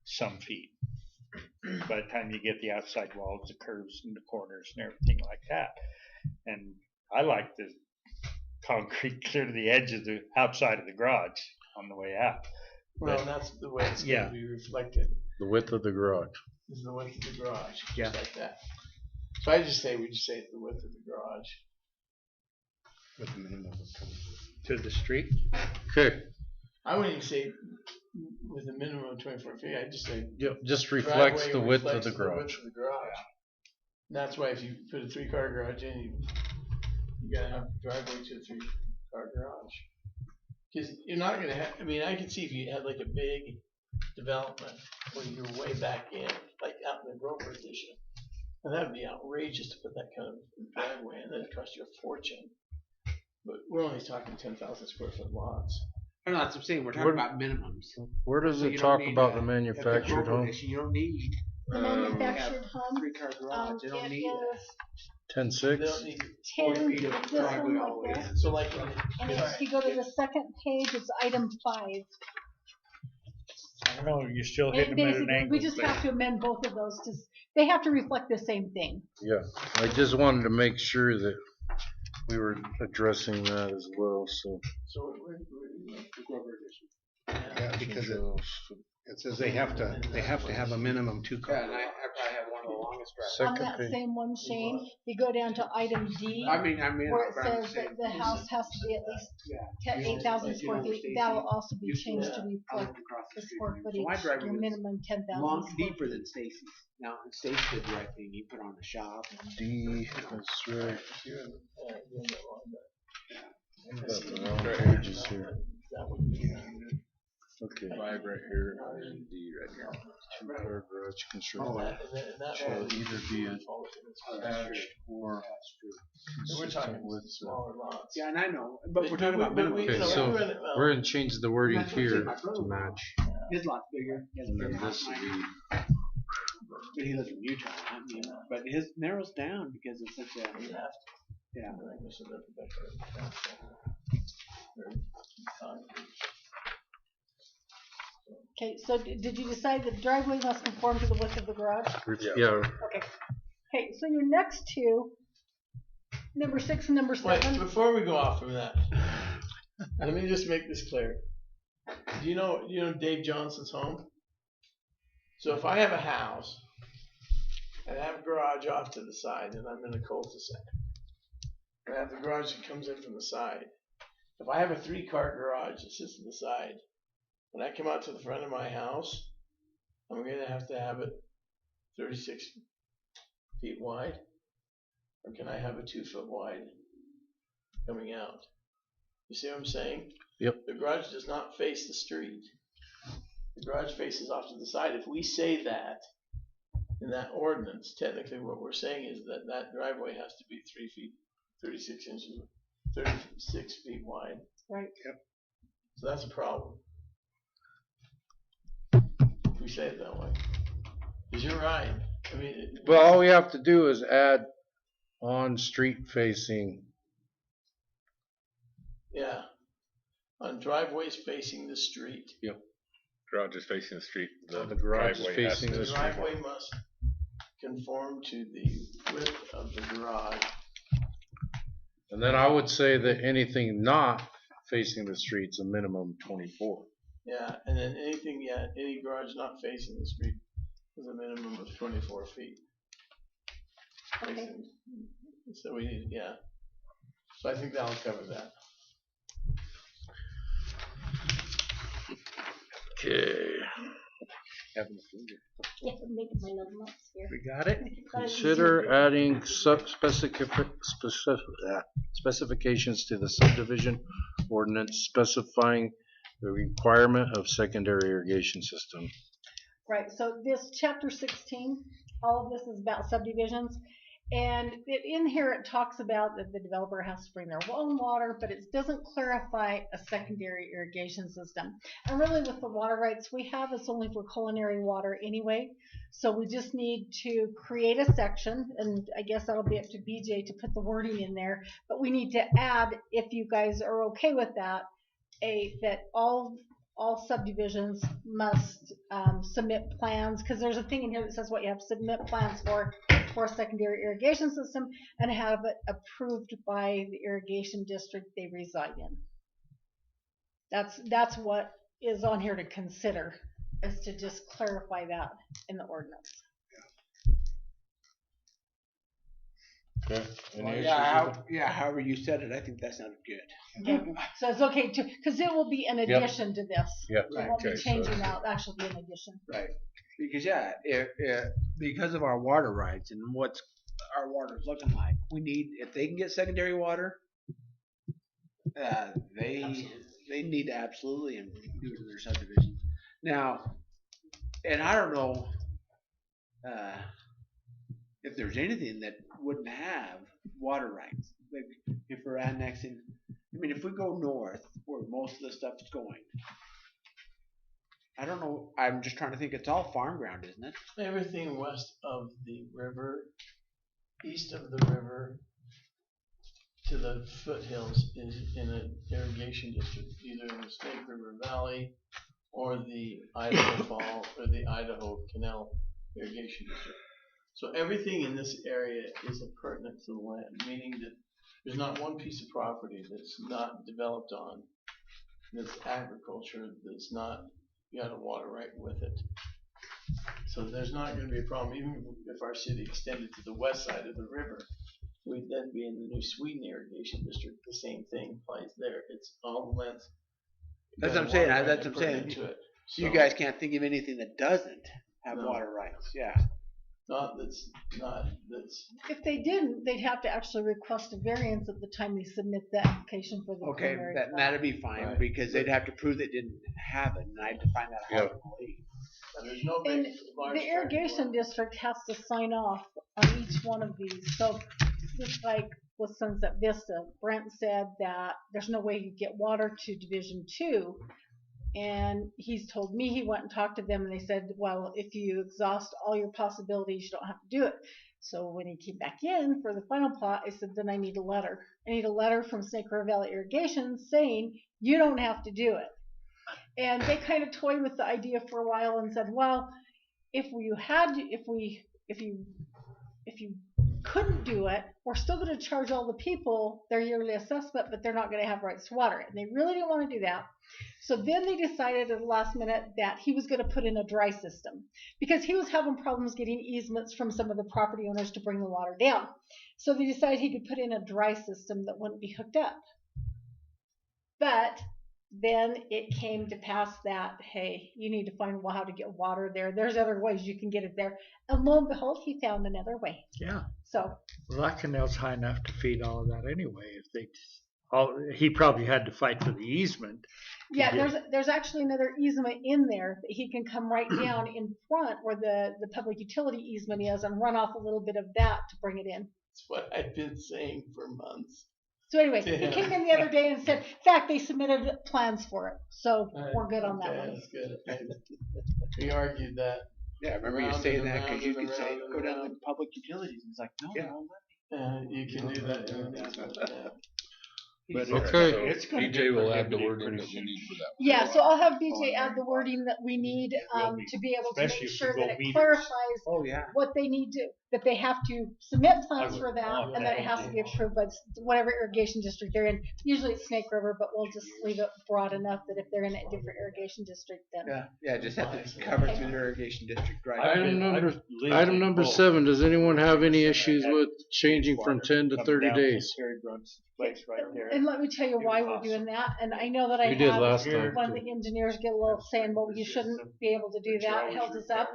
some feet. By the time you get the outside walls, the curves and the corners and everything like that. And I like the concrete clear to the edge of the outside of the garage on the way out. well, that's the way it's Yeah. going to be reflected. The width of the garage. Is the width of the garage, just Yeah. like that. So I just say we just say the width of the garage. With a minimum of 20. To the street? Okay. I wouldn't even say with a minimum of 24 feet. I'd just say Yep. Just reflects driveway the width of reflects the garage. width of the garage. And that's why if you put a 3-car garage in, you gotta have a driveway to a 3-car garage. Because you're not gonna have. I mean, I could see if you had like a big development where you're way back in, like out in the Grover edition, and that'd be outrageous to put that kind of driveway in. That'd cost you a fortune. But we're only talking 10,000 square foot lots. I know that's what I'm saying. We're talking Where- about minimums. Where does So it you talk don't need about a- the At manufactured Grover home? edition, you don't need The manufactured home, 3-car garage. You don't it need that. is 10.6. They don't need 10, 40 feet of it's this driveway one all the way like this. in. so like And if you go to the second page, it's item 5. I don't know, you're still And hitting them at an basically, angle. we just there. have to amend both of those to, they have to reflect the same thing. Yeah. I just wanted to make sure that we were addressing that as well. So. we're The Grover edition. Yeah, because it says they have to have a minimum 2 car. Yeah, and I probably have one of the longest driveways. On Second that page. same one, Shane, you go down to item D, I mean, where it but I'm says saying- that the house has to be at least Yeah. 8,000 Like, square feet. Stacy, that'll also be used to changed to live- I reflect lived across the the street square from him. So footage, my driveway your was minimum 10,000 long square deeper feet. than Stacy's. Now, Stacy did the right thing. He put on the shop. D. That's right. That Got the wrong pages here. would be Okay. 5 right here, and D right here. 2-car garage and construction. that Shall would either be attached or we're consistent talking with. smaller lots. Yeah, and I know, but we're talking about minimum. Okay, so we're gonna change the wording That's what I'm here saying, my to brother-in-law. match, His lot's bigger. He has a and bigger then house this than will I be. do. But he lives in Utah. I mean, but his narrows down because it's such a yeah. Okay, so did you decide that the driveway must conform to the width of the garage? Yeah. Okay. Okay, so your next two, number 6 and number 7. Wait, before we go off from that, let me just make this clear. Do you know Dave Johnson's home? So if I have a house and I have a garage off to the side and I'm in a cul-de-sac, and I have the garage that comes in from the side. If I have a 3-car garage that sits to the side, when I come out to the front of my house, I'm going to have it 36 feet wide, or can I have a 2-foot wide coming out? You see what I'm saying? Yep. The garage does not face the street. The garage faces off to the side. If we say that in that ordinance, technically what we're saying is that that driveway has to be 3 feet, 36 inches, 36 feet wide. Right. So that's a problem. If we say it that way. Because you're right. I mean, Well, all we have to do is add on street facing. yeah. On driveways facing the street. Garage is facing the street. The garage is driveway has facing to- The the street. driveway must conform to the width of the garage. And then I would say that anything not facing the street's a minimum 24. Yeah, and then any garage not facing the street is a minimum of 24 feet. Okay. So we need, yeah. So I think that'll cover that. Okay. Having a finger. Yeah, I'm making my little notes here. We got it. Consider adding specifications to the subdivision ordinance specifying the requirement of secondary irrigation system. Right, so this chapter 16, all of this is about subdivisions. And in here it talks about that the developer has to bring their own water, but it doesn't clarify a secondary irrigation system. And really with the water rights we have, it's only for culinary water anyway. So we just need to create a section, and I guess that'll be up to BJ to put the wording in there. But we need to add, if you guys are okay with that, that all subdivisions must submit plans, because there's a thing in here that says what you have to submit plans for a secondary irrigation system and have it approved by the irrigation district they reside in. That's what is on here to consider, is to just clarify that in the ordinance. Okay. However you said it, I think that sounded good. Okay, so it's okay to, because it will be in addition to this. Yep. It won't be Okay, so- changing out, actually be in addition. Right. Because because of our water rights and what's our water's looking like, we need, if they can get secondary water, they need to absolutely do it in their subdivision. Now, and I don't know if there's anything that wouldn't have water rights. Like if we're annexing, I mean, if we go north where most of the stuff is going, I don't know. I'm just trying to think. It's all farm ground, isn't it? Everything west of the river, east of the river, to the foothills is in an irrigation district, either in the Snake River Valley or the Idaho Fall or the Idaho Canal irrigation district. So everything in this area is appurtenant to the land, meaning that there's not one piece of property that's not developed on, that's agriculture, that's not got a water right with it. So there's not going to be a problem, even if our city extended to the west side of the river. We'd then be in the New Sweden irrigation district. The same thing applies there. It's all the length. That's what I'm saying. That's what I'm saying. To it. You So, guys can't think of anything that doesn't have No. water rights. Yeah. that's. If they didn't, they'd have to actually request a variance at the time they submit the application for the Okay, primary that'd be fine Right. because they'd have to prove they didn't have it, and I'd find that hard to believe. And there's no And big, large the irrigation district has to sign off on each one of these. So just like with Sunset Vista, Brent said that there's no way you get water to Division 2. And he's told me he went and talked to them and they said, well, if you exhaust all your possibilities, you don't have to do it. So when he came back in for the final plot, I said, then I need a letter. I need a letter from Snake River Valley Irrigation saying you don't have to do it. And they kind of toyed with the idea for a while and said, well, if you couldn't do it, we're still going to charge all the people their yearly assessment, but they're not going to have rights to water. And they really didn't want to do that. So then they decided at the last minute that he was going to put in a dry system because he was having problems getting easements from some of the property owners to bring the water down. So they decided he could put in a dry system that wouldn't be hooked up. But then it came to pass that, hey, you need to find how to get water there. There's other ways you can get it there. And lo and behold, he found another way. Yeah. So Well, that canal's high enough to feed all of that anyway. He probably had to fight for the easement. yeah, there's actually another easement in there that he can come right down in front where the public utility easement is and run off a little bit of that to bring it in. That's what I've been saying for months. So anyway, he came in the other day and said, in fact, they submitted plans for it. So we're good on that Okay, one. that's good. We argued that. Yeah, I remember you Round saying and that because you round could and say round go and down round. to public utilities. And it's like, no, Yeah. no, You can do that in an easement. Yeah. But Okay. it's gonna BJ will add the prohibited wording pretty that we soon. need for that. Yeah, so I'll have On BJ there. add the wording that we need will be. to be able to Especially make if we sure go that it meters. clarifies Oh yeah. what they need to, that they have to submit plans would for that, want and that it that. has to be approved by whatever irrigation district they're in. Usually it's Snake River, but we'll just leave it broad enough that if they're in a different irrigation district, then. Yeah. Just have to cover through the irrigation district, right? Item number 7, does anyone have any issues with changing from 10 to 30 days? Terry Brunson's place right there. And let me tell you why we're doing that. And I know that I We did had last time. one of the engineers get a little saying, well, you shouldn't be able to do that, held us up.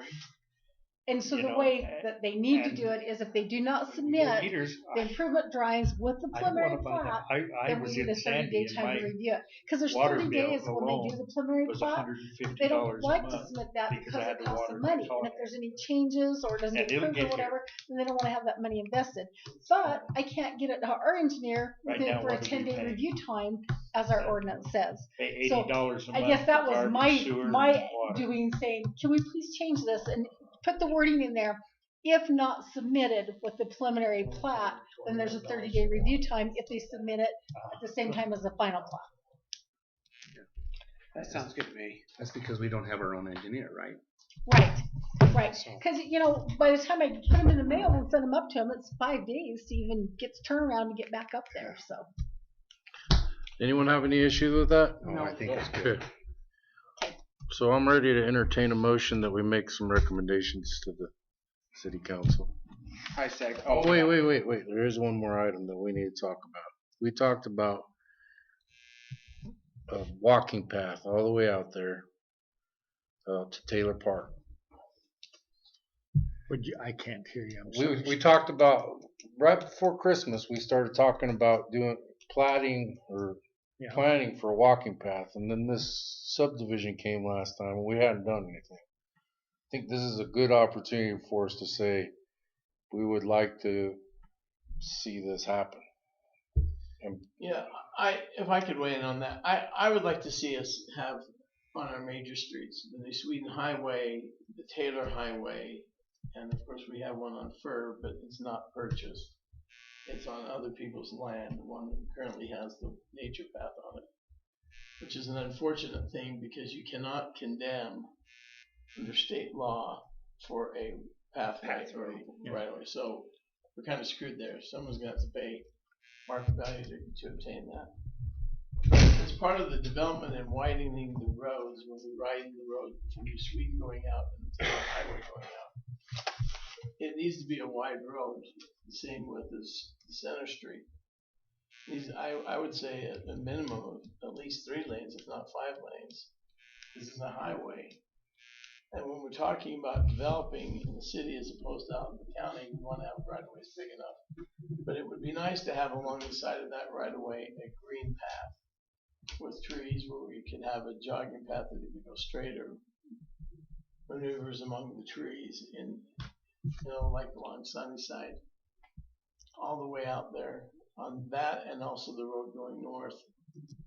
And so You the know, way that they need to and do it is if they do not submit Meters, the improvement drawings with the I don't preliminary wanna buy plat, that. I then we was need in a 30-day Sandy and time my to review it. Because there's water 30 bill days when they do the preliminary was plat. $150 They don't a like to month. submit that because because I had it the costs water them money. bill And if there's any changes or it doesn't And get it'll approved or get here. whatever, then they don't want to have that money invested. But I can't get it to our engineer Right within now, for a what are we 10-day paying? review time, as our ordinance says. Pay So, $80 a month. I guess that for was garbage, sewer, my and water. doing, saying, can we please change this and put the wording in there? If not submitted with the preliminary plat, then there's a 30-day review time if they submit it at the same time as the final plat. That sounds good to me. That's because we don't have our own engineer, right? Right. Because, by the time I put them in the mail and send them up to them, it's 5 days to even get the turnaround to get back up there, so. Anyone have any issues with that? No, I think it's good. Okay. So I'm ready to entertain a motion that we make some recommendations to the city council. I say. Oh, wait. There is one more item that we need to talk about. We talked about a walking path all the way out there to Taylor Park. I can't hear you. I'm sorry. We talked about, right before Christmas, we started talking about doing planning for a walking path, and then this subdivision came last time and we hadn't done anything. I think this is a good opportunity for us to say we would like to see this happen. Yeah, if I could weigh in on that, I would like to see us have on our major streets, the New Sweden Highway, the Taylor Highway, and of course we have one on Fur, but it's not purchased. It's on other people's land. The one that currently has the nature path on it, which is an unfortunate thing because you cannot condemn under state law for a pathway or right away. So we're kind of screwed there. Someone's going to have to pay market value to obtain that. As part of the development and widening the roads, when we widen the road from New Sweden going out and the Taylor Highway going out, it needs to be a wide road, the same width as the Center Street. I would say a minimum of at least 3 lanes, if not 5 lanes. This is a highway. And when we're talking about developing in the city as opposed to out in the county, we want to have right-of-ways big enough. But it would be nice to have along the side of that right-of-way a green path with trees where we could have a jogging path that either goes straight or maneuvers among the trees in, like along Sunnyside, all the way out there on that, and also the road going north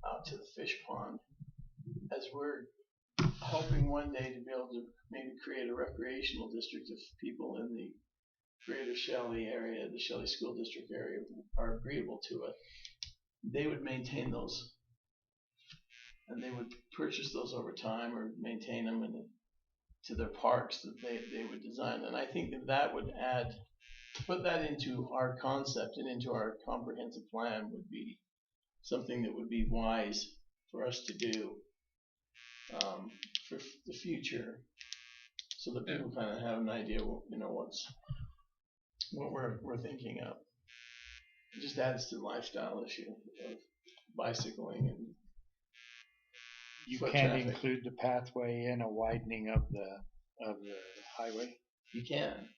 out to the fish pond, as we're hoping one day to be able to maybe create a recreational district if people in the greater Shelley area, the Shelley School District area, are agreeable to it. They would maintain those, and they would purchase those over time or maintain them to their parks that they would design. And I think that would put that into our concept and into our comprehensive plan would be something that would be wise for us to do for the future, so that people kind of have an idea, what we're thinking of. It just adds to the lifestyle issue of bicycling and You foot can't traffic. include the pathway in a widening of the highway, You can,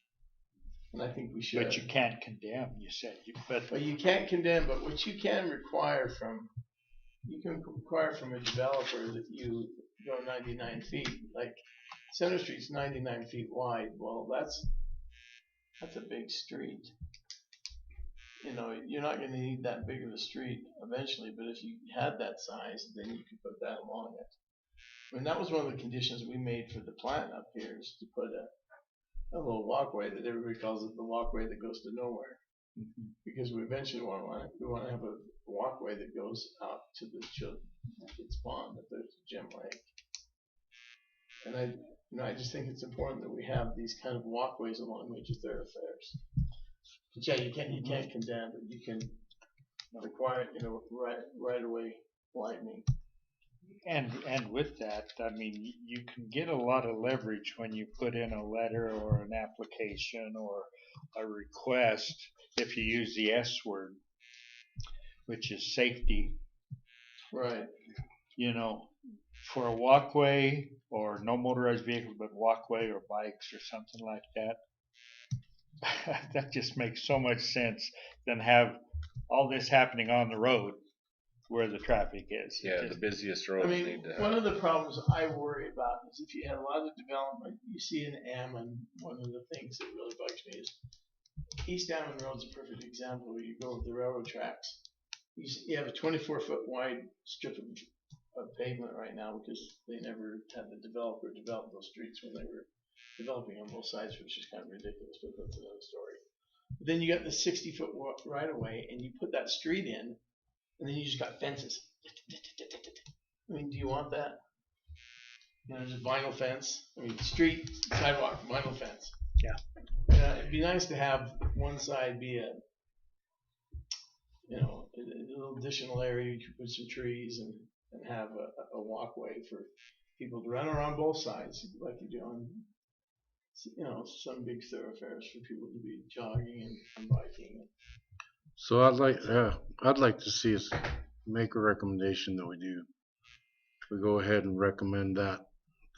and I think we should. but you can't condemn. You said But you can't condemn. But what you can require from a developer that you go 99 feet. Like Center Street's 99 feet wide. Well, that's a big street. You're not going to need that big of a street eventually. But if you had that size, then you could put that along it. I mean, that was one of the conditions we made for the plant up here, is to put a little walkway that everybody calls it the walkway that goes to nowhere. because we eventually want to have a walkway that goes out to the kids' pond if there's a gym lake. And I just think it's important that we have these kind of walkways along major thoroughfares. But yeah, you can't condemn, but you can require, right away widening. And with that, I mean, you can get a lot of leverage when you put in a letter or an application or a request if you use the S word, which is safety. Right. For a walkway or no motorized vehicle, but walkway or bikes or something like that. That just makes so much sense than have all this happening on the road where the traffic is. Yeah, the busiest roads need to have. One of the problems I worry about is if you have a lot of development, you see in Ammon, one of the things that really bugs me is East Ammon Road's a perfect example where you go over the railroad tracks. You have a 24-foot wide strip of pavement right now because they never had the developer develop those streets when they were developing on both sides, which is kind of ridiculous, but that's another story. But then you got the 60-foot right of way, and you put that street in, and then you just got fences. I mean, do you want that? Just vinyl fence. I mean, street, sidewalk, vinyl fence. Yeah. It'd be nice to have one side be a little additional area you could put some trees and have a walkway for people to run around both sides, like you do on, some big thoroughfares for people to be jogging and biking. So I'd like to see us make a recommendation that we do. We go ahead and recommend that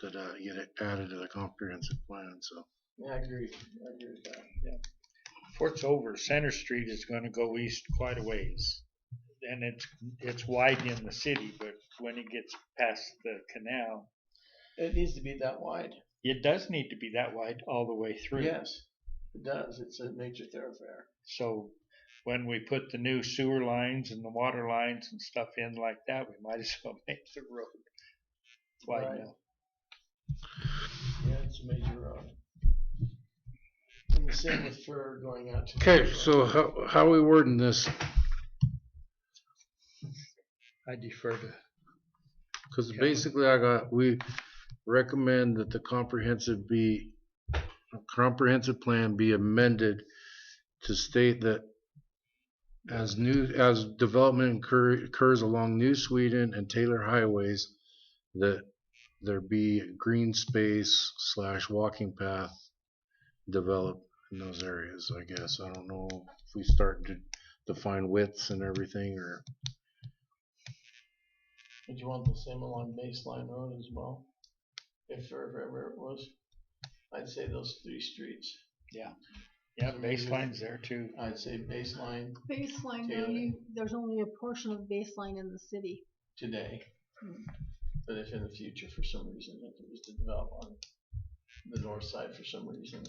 get it added to the comprehensive plan. So Yeah, I agree with that. Yeah. Before it's over, Center Street is going to go east quite a ways, and it's wide in the city, but when it gets past the canal, it needs to be that wide. It does need to be that wide all the way through. Yes, it does. It's a major thoroughfare. So when we put the new sewer lines and the water lines and stuff in like that, we might as well make the road wide enough. Yeah, it's a major road. And the same with Fur going out to. Okay, so how are we wording this? I defer to. Because basically we recommend that the comprehensive plan be amended to state that as development occurs along New Sweden and Taylor highways, that there be green space / walking path developed in those areas. I guess I don't know if we start to define widths and everything, or Would you want the same along Baseline Road as well? If ever it was, I'd say those 3 streets. Yeah, Baseline's there too. I'd say Baseline. Baseline, there's only a portion of Baseline in the city Today. But if in the future, for some reason, if it was to develop on the north side for some reason.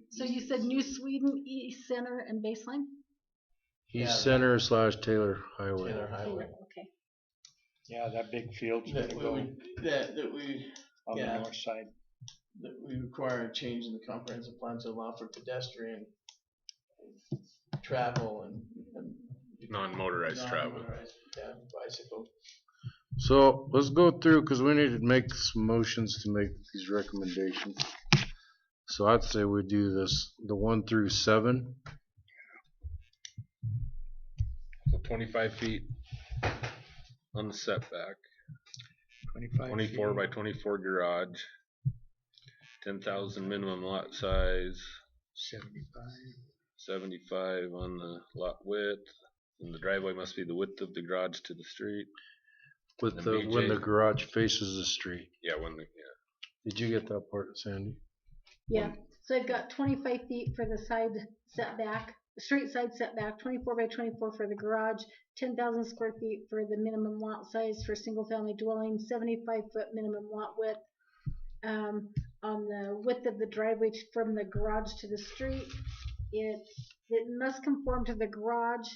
So you said New Sweden, East Center, and Baseline? East Center / Taylor Highway. Taylor Highway. Okay. Yeah, that big field's going to go on the north side. That we require a change in the comprehensive plan to allow for pedestrian travel and non-motorized travel. Bicycle. So let's go through, because we need to make some motions to make these recommendations. So I'd say we do the 1 through 7. So 25 feet on the setback, 24 by 24 garage, 10,000 minimum lot size, 75 on the lot width, and the driveway must be the width of the garage to the street. When the garage faces the street. Yeah, Did you get that part, Sandy? Yeah. So I've got 25 feet for the side setback, street side setback, 24 by 24 for the garage, 10,000 square feet for the minimum lot size for single family dwelling, 75-foot minimum lot width. On the width of the driveway from the garage to the street, it must conform to the garage.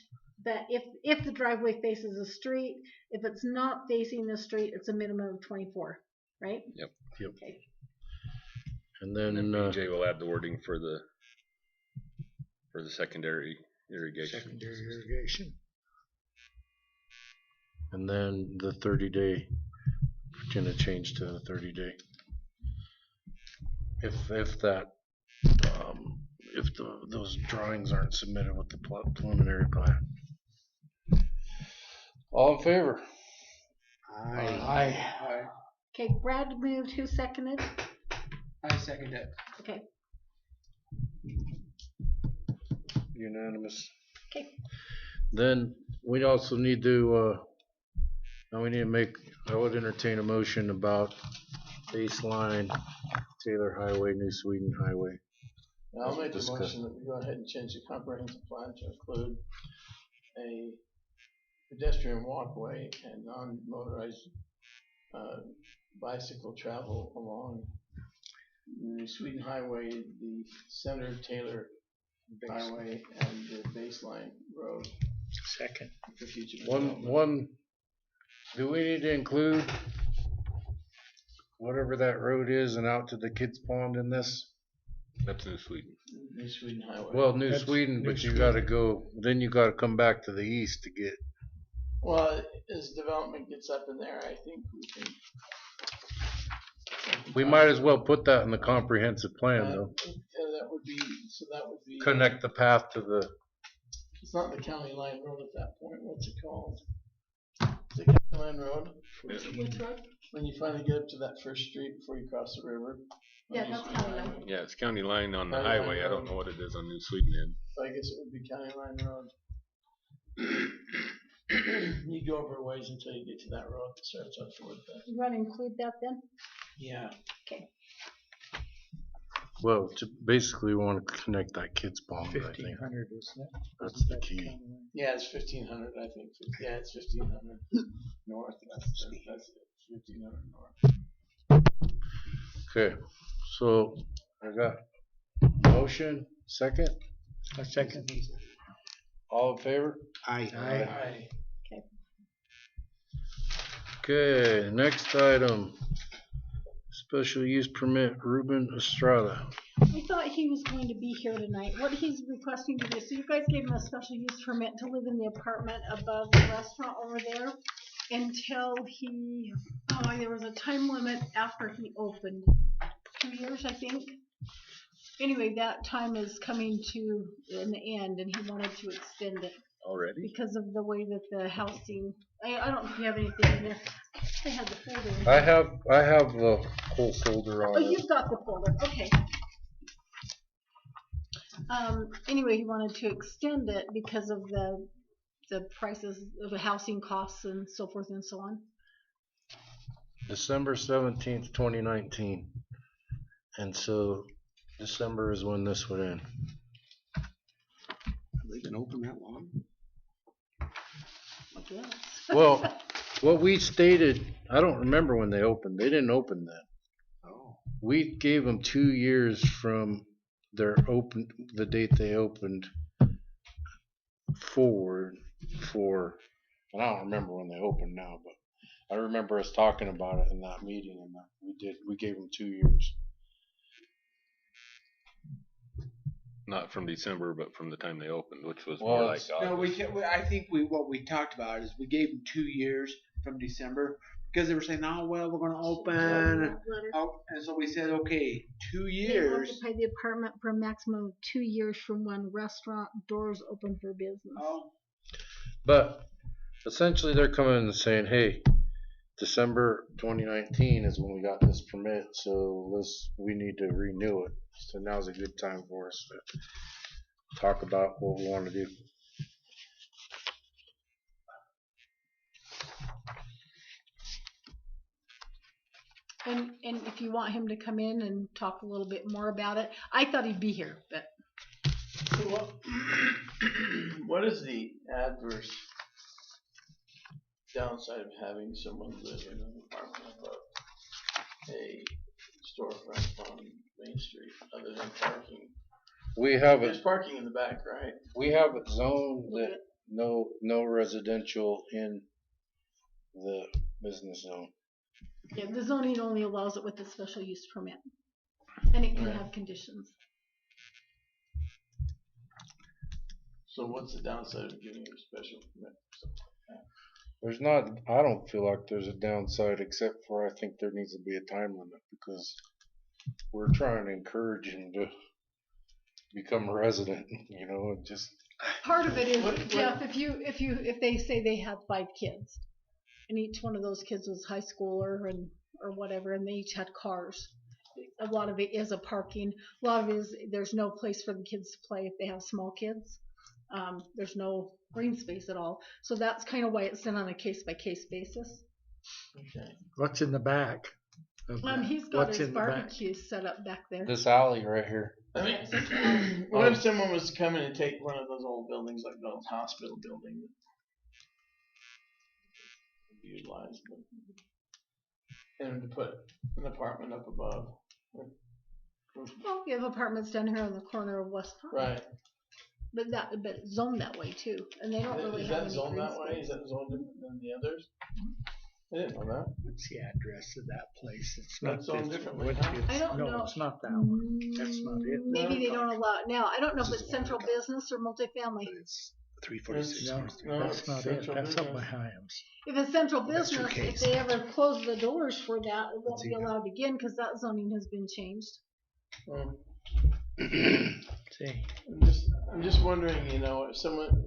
That if the driveway faces the street, if it's not facing the street, it's a minimum of 24, right? Yep. Okay. And then BJ will add the wording for the secondary irrigation. Secondary irrigation. And then the 30-day, gonna change to the 30-day. If those drawings aren't submitted with the preliminary plan. All in favor? Aye. Okay, Brad moved, who seconded? I second it. Okay, Unanimous. okay. Then we also need to, now we need to make, I would entertain a motion about baseline Taylor Highway, New Sweden Highway. I'll make the Discuss. motion that we go ahead and change the comprehensive plan to include a pedestrian walkway and non-motorized bicycle travel along the Sweden Highway, the center of Taylor Highway, and the baseline road Second. for future development. One, do we need to include whatever that road is and out to the kids pond in this? That's New Sweden. New Sweden Highway. Well, New That's Sweden, New but you Sweden. gotta go, then you gotta come back to the east to get, Well, as development gets up in there, I think we can. we might as well put that in the comprehensive plan though. That would be, so that would be. Connect the path to the, It's not the county line road at that point, what's it called? Is it county line road? Which road? When you finally get up to that first street before you cross the river? Yeah, that's county line. Yeah, it's county line on the County line highway. I don't road. know what it is on New Sweden end. So I guess it would be county line road. You go over a ways until you get to that road that starts up toward that. You want to include that then? Yeah. well, to basically wanna connect that kids pond, I think. 1500, isn't it? That's the key. Yeah, it's 1500, I think. Yeah, it's 1500 north. That's 1500 north. Okay, so I got motion, second, A second. all in favor? Aye. Aye. Okay, next item. Special use permit, Ruben Estrada. I thought he was going to be here tonight. What he's requesting to do, so you guys gave him a special use permit to live in the apartment above the restaurant over there until he, there was a time limit after he opened. 2 years, I think. Anyway, that time is coming to an end and he wanted to extend it Already? because of the way that the housing, I don't think you have anything in there. I had the folder. in I here. have the whole folder Oh, on it. you've got the folder, okay. Anyway, he wanted to extend it because of the prices of the housing costs and so forth and so on. December 17th, 2019. And so December is when this would end. They've been open that long? I guess. Well, what we stated, I don't remember when they opened. They didn't open then. Oh. We gave them 2 years from their the date they opened forward for, and I don't remember when they opened now, but I remember us talking about it in that meeting, and we gave them 2 years. Not from December, but from the time they opened, which was Well, more like No, August. I think what we talked about is we gave them 2 years from December because they were saying, "Oh well, we're going to open." Oh, and so we said, "Okay, 2 They years." occupy the apartment for a maximum of 2 years from when restaurant doors open for business. Oh, But essentially they're coming in and saying, hey, December 2019 is when we got this permit, so we need to renew it. So now's a good time for us to talk about what we want to do. And if you want him to come in and talk a little bit more about it, I thought he'd be here, but What is the adverse downside of having someone live in an apartment above a storefront on Main Street, other than parking? We have There's it. parking in the back, right? We have it zoned that no residential in the business zone. yeah, the zoning only allows it with a special use permit, and it can Right. have conditions. So what's the downside of getting a special permit? There's not, I don't feel like there's a downside except for I think there needs to be a time limit because we're trying to encourage him to become a resident, you know, and just. Part of it is, Jeff, if they say they have 5 kids and each one of those kids was high schooler or whatever, and they each had cars, a lot of it is a parking. A lot of it is there's no place for the kids to play if they have small kids. There's no green space at all. So that's kind of why it's done on a case by case basis. Okay. What's in the back? He's got his barbecue set up back there. This alley right here. I mean, what if someone was to come in and take one of those old buildings, like the old hospital building, utilize them, and to put an apartment up above? Well, we have apartments down here on the corner of West Pine. Right. But it's zoned that way too, and they don't really Is have that any zoned green that way? space. Is that zoned different than the others? I didn't know that. What's the address of that place? It's not That's zoned this- differently, what- huh? it's- I don't know. No, it's not that one. That's not it. Maybe they don't allow it now. I don't know if This is it's the one central we got. business or multifamily. But it's 346. No, No, that's not it. central That's up business. by Hyams. If it's central That's your business, if case. they ever close the doors for that, it won't Let's be see. allowed again because that zoning has been changed. See, I'm just wondering, you know, if someone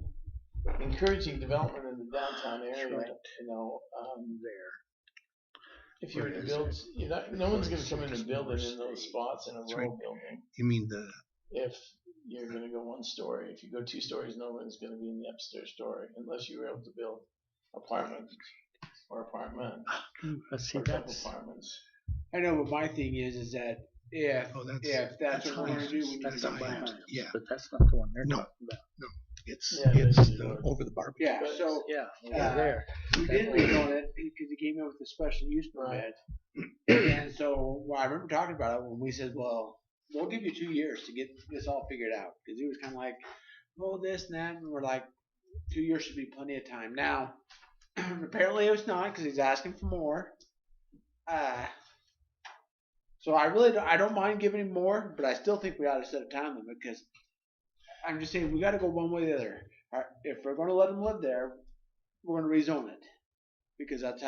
encouraging development in the downtown area, right. you know, there. if you were Where to is build, it? no one's going to come in and build it in those spots in a That's row right. building. You mean the If you're going to go 1 story, if you go 2 stories, no one's going to be in the upstairs story unless you were able to build apartments or apartment Let's see, or a couple that's apartments. I know, but my thing is that if that's what we're gonna do, we need to that's come up by back. Hyams. Yeah. But that's not the one they're No. talking about. it's Yeah, it's basically the, what- over the barbecue. Yeah, so Yeah, Uh, over there. we did rezone it because he came in with a special use permit. And so, well, I remember talking about it when we said, well, we'll give you 2 years to get this all figured out. Because he was kind of like, oh, this and that. And we're like, 2 years should be plenty of time. Now, apparently it was not because he's asking for more. So I don't mind giving him more, but I still think we ought to set a time limit because I'm just saying we got to go one way or the other. If we're going to let him live there, we're going to rezone it because that's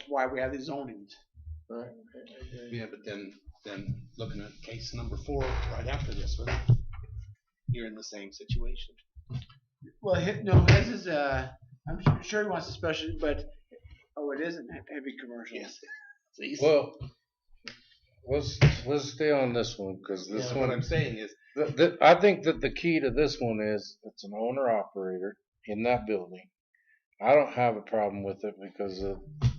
why we have these zonings. Right. Yeah, but then looking at case number 4 right after this one, you're in the same situation. Well, his is I'm sure he wants a special, but it isn't heavy commercials. Yes. See, Well, let's stay on this one because this what one. I'm saying is I think that the key to this one is it's an owner operator in that building. I don't have a problem with it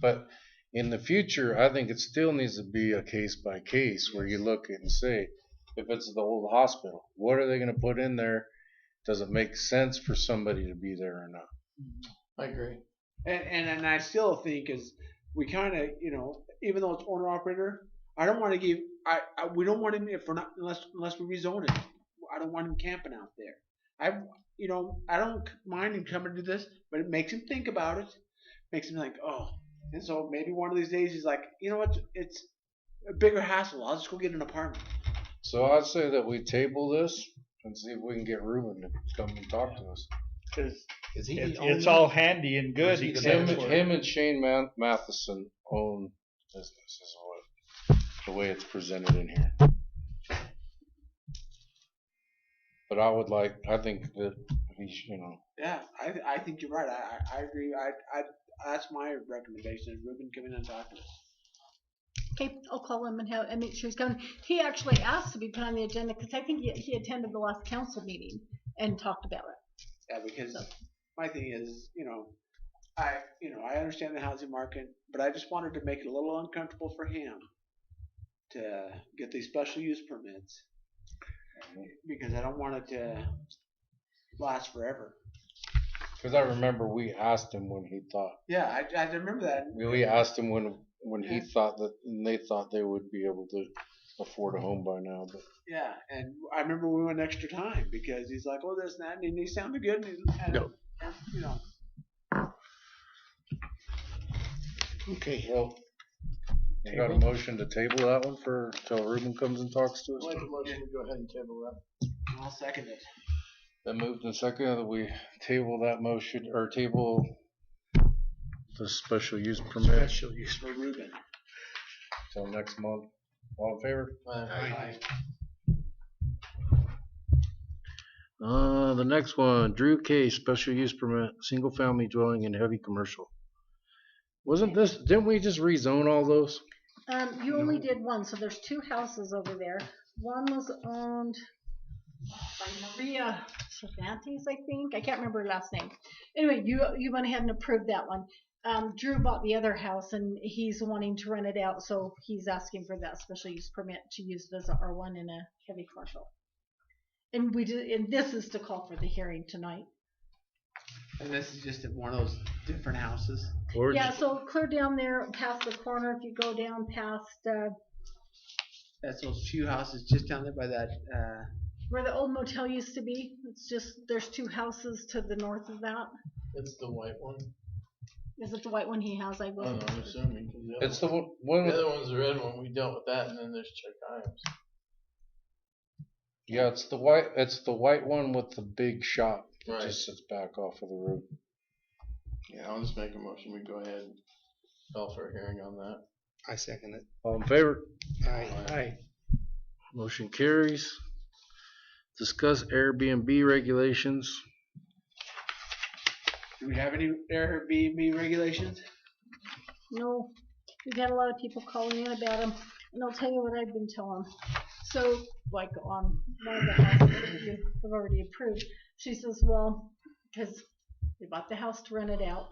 but in the future, I think it still needs to be a case by case where you look and say, if it's the old hospital, what are they going to put in there? Does it make sense for somebody to be there or not? I agree. And I still think is we kind of even though it's owner operator, I don't want to give we don't want him if we're not unless we rezone it. I don't want him camping out there. I don't mind him coming to do this, but it makes him think about it. Makes him like, oh, and so maybe one of these days he's like, you know what, it's a bigger hassle. I'll just go get an apartment. So I'd say that we table this and see if we can get Ruben to come and talk to us. Because is he it's all handy and good, Or is he the except manager? for Him and Shane Matheson own business is what the way it's presented in here. But I think that he's, Yeah, I think you're right. I agree. That's my recommendation. Is Ruben come in and talk to us. Okay, I'll call him and make sure he's coming. He actually asked to be put on the agenda because I think he attended the last council meeting and talked about it. Yeah, because my thing is, I understand the housing market, but I just wanted to make it a little uncomfortable for him to get these special use permits because I don't want it to last forever. because I remember we asked him when he thought. Yeah, I remember that. We asked him when he thought that, and they thought they would be able to afford a home by now. But Yeah, and I remember we went extra time because he's like, oh, this and that, and he sounded good. And okay? well, you got a motion to table that one for till Ruben comes and talks to us. I'd like a motion to go ahead and table that. I'll second it. Then moved and seconded that we table that motion, or table the special use permit Special use. For Ruben. till next month. All in favor? Aye. The next one, Drew K, special use permit, single family dwelling and heavy commercial. Didn't we just rezone all those? You only did one, so there's 2 houses over there. One was owned by Maria Cervantes, I think. I can't remember her last name. Anyway, you went ahead and approved that one. Drew bought the other house, and he's wanting to rent it out, so he's asking for that special use permit to use it as a R1 in a heavy commercial. And this is to call for the hearing tonight. And this is just one of those different houses. Yeah, so clear down there past the corner. If you go down past That's those few houses just down there by that. where the old motel used to be, it's just there's 2 houses to the north of that. It's the white one. Is it the white one he has? I I don't wasn't. know, I'm assuming. 'Cause the other It's the one- one. The other one's the red one. We dealt with that, and then there's Chekiams. Yeah, it's the white. It's the white one with the big shop. It Right. just sits back off of the road. Yeah, I'll just make a motion. We go ahead and call for a hearing on that. I second it. All in favor? Aye. Aye. Motion carries. Discuss Airbnb regulations. Do we have any Airbnb regulations? No, we've had a lot of people calling in about them, and I'll tell you what I've been telling them. So, like on one of the houses that you have already approved, she says, well, because we bought the house to rent it out.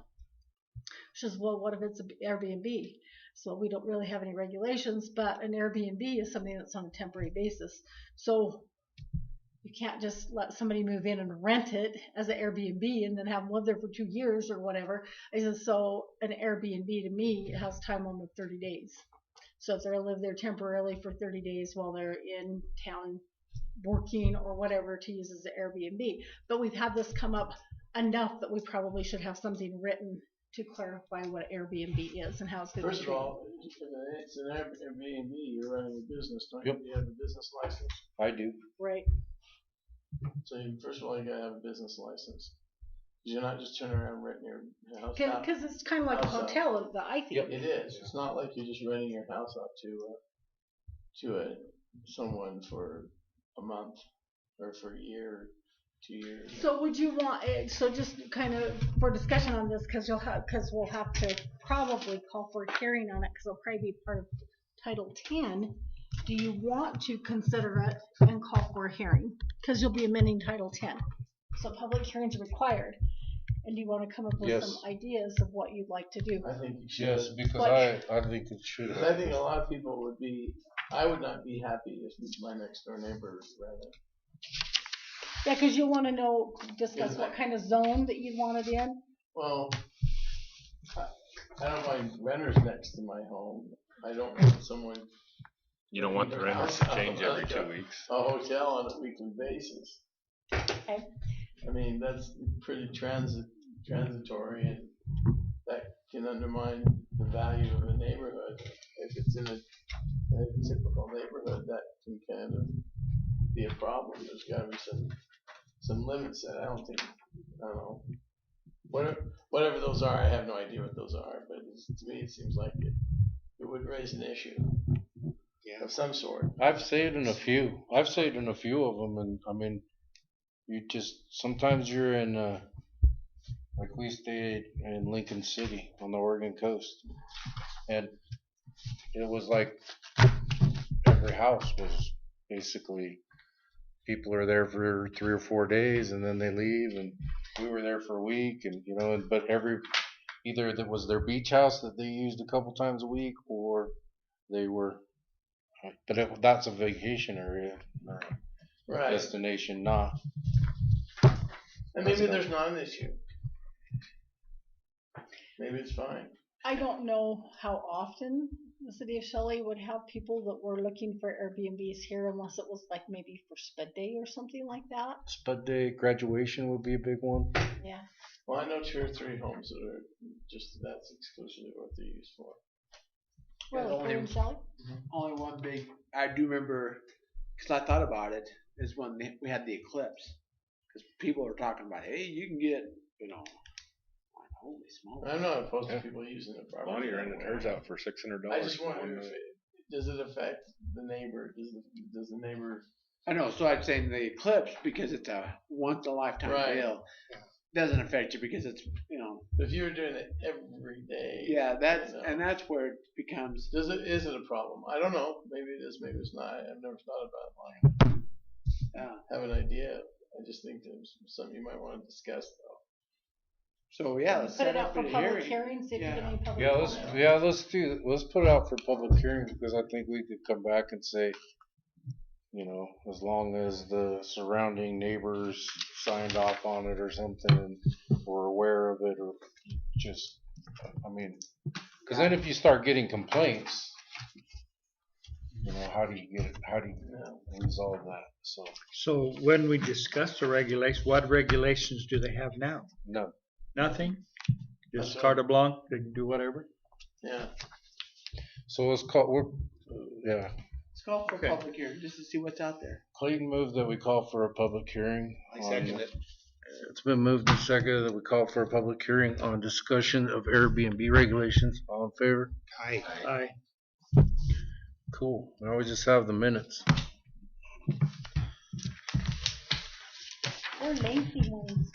She says, well, what if it's an Airbnb? So we don't really have any regulations, but an Airbnb is something that's on a temporary basis. So you can't just let somebody move in and rent it as an Airbnb and then have them live there for 2 years or whatever. I said, so an Airbnb to me has time limit of 30 days. So if they're going to live there temporarily for 30 days while they're in town working or whatever to use as an Airbnb. But we've had this come up enough that we probably should have something written to clarify what Airbnb is and how it's going to be First of treated. all, if it's an Airbnb, you're running a business, don't Yep. you? You have a business license. I do. Right. So first of all, you gotta have a business license. You're not just turning around and renting your house out. Because it's kind of like a House out. hotel, I think. It is. It's not like you're just renting your house out to someone for a month or for a year, 2 years. So would you want, so just kind of for discussion on this, because we'll have to probably call for a hearing on it, because it'll probably be part of Title 10. Do you want to consider it and call for a hearing? Because you'll be amending Title 10. So public hearings are required. And do you want to come up with Yes. some ideas of what you'd like to do? I think you should. Yes, because But- I think it should. Because I think a lot of people would be. I would not be happy if my next door neighbor read it. Yeah, because you want to discuss what kind of zone that you want it in. Well, I don't mind renters next to my home. I don't want someone. You don't want the renters to change every 2 weeks. A hotel on a weekly basis. Okay. I mean, that's pretty transitory, and that can undermine the value of a neighborhood. If it's in a typical neighborhood, that can kind of be a problem. There's got to be some limits that I don't know. Whatever those are, I have no idea what those are, but to me it seems like it would raise an issue of some sort. I've stayed in a few. I've stayed in a few of them, and I mean, you just sometimes you're in like we stayed in Lincoln City on the Oregon coast, and it was like every house was basically people are there for 3 or 4 days and then they leave, and we were there for a week, and but either that was their beach house that they used a couple times a week, or they were, but that's a vacation area, or a Right. destination, not. And maybe there's not an issue. Maybe it's fine. I don't know how often the city of Shelley would have people that were looking for Airbnbs here, unless it was like maybe for Spud Day or something like that. Spud Day, graduation would be a big one. Yeah. Well, I know 2 or 3 homes that are that's exclusively what they're used for. Really, only- here in Shelley? Only one big. I do remember, because I thought about it, is when we had the eclipse. Because people are talking about, hey, you can get, you know, like, holy smokes. I'm not opposed to Yeah. people using it. A lot of you renting turds out for $600. I just for one wonder if night. does it affect the neighbor? Does the neighbor? I know, so I'd say in the eclipse, because it's a once a lifetime Right. deal, doesn't affect you because it's, you know, If you were doing it every day, yeah, that's, you know. and that's where it becomes, Is it a problem? I don't know. Maybe it is. Maybe it's not. I've never thought about it. Have an idea. I just think there's something you might want to discuss though. so yeah, let's Put set it out up for a public hearing. hearing, see if you Yeah. get any public Yeah, comment. let's put it out for public hearing because I think we could come back and say, you know, as long as the surrounding neighbors signed off on it or something, or aware of it, or just, I mean, because then if you start getting complaints, you know, how do you resolve that? So when we discuss the regulations, what regulations do they have now? No. Nothing? Just That's carte blanche, they can do whatever? Yeah. So let's call, yeah. Let's call for Okay. a public hearing just to see what's out there. Clayton moved that we call for a public hearing. I second it. It's been moved and seconded that we call for a public hearing on discussion of Airbnb regulations. All in favor? Aye. Aye. Cool. Now we just have the minutes. They're lengthy ones.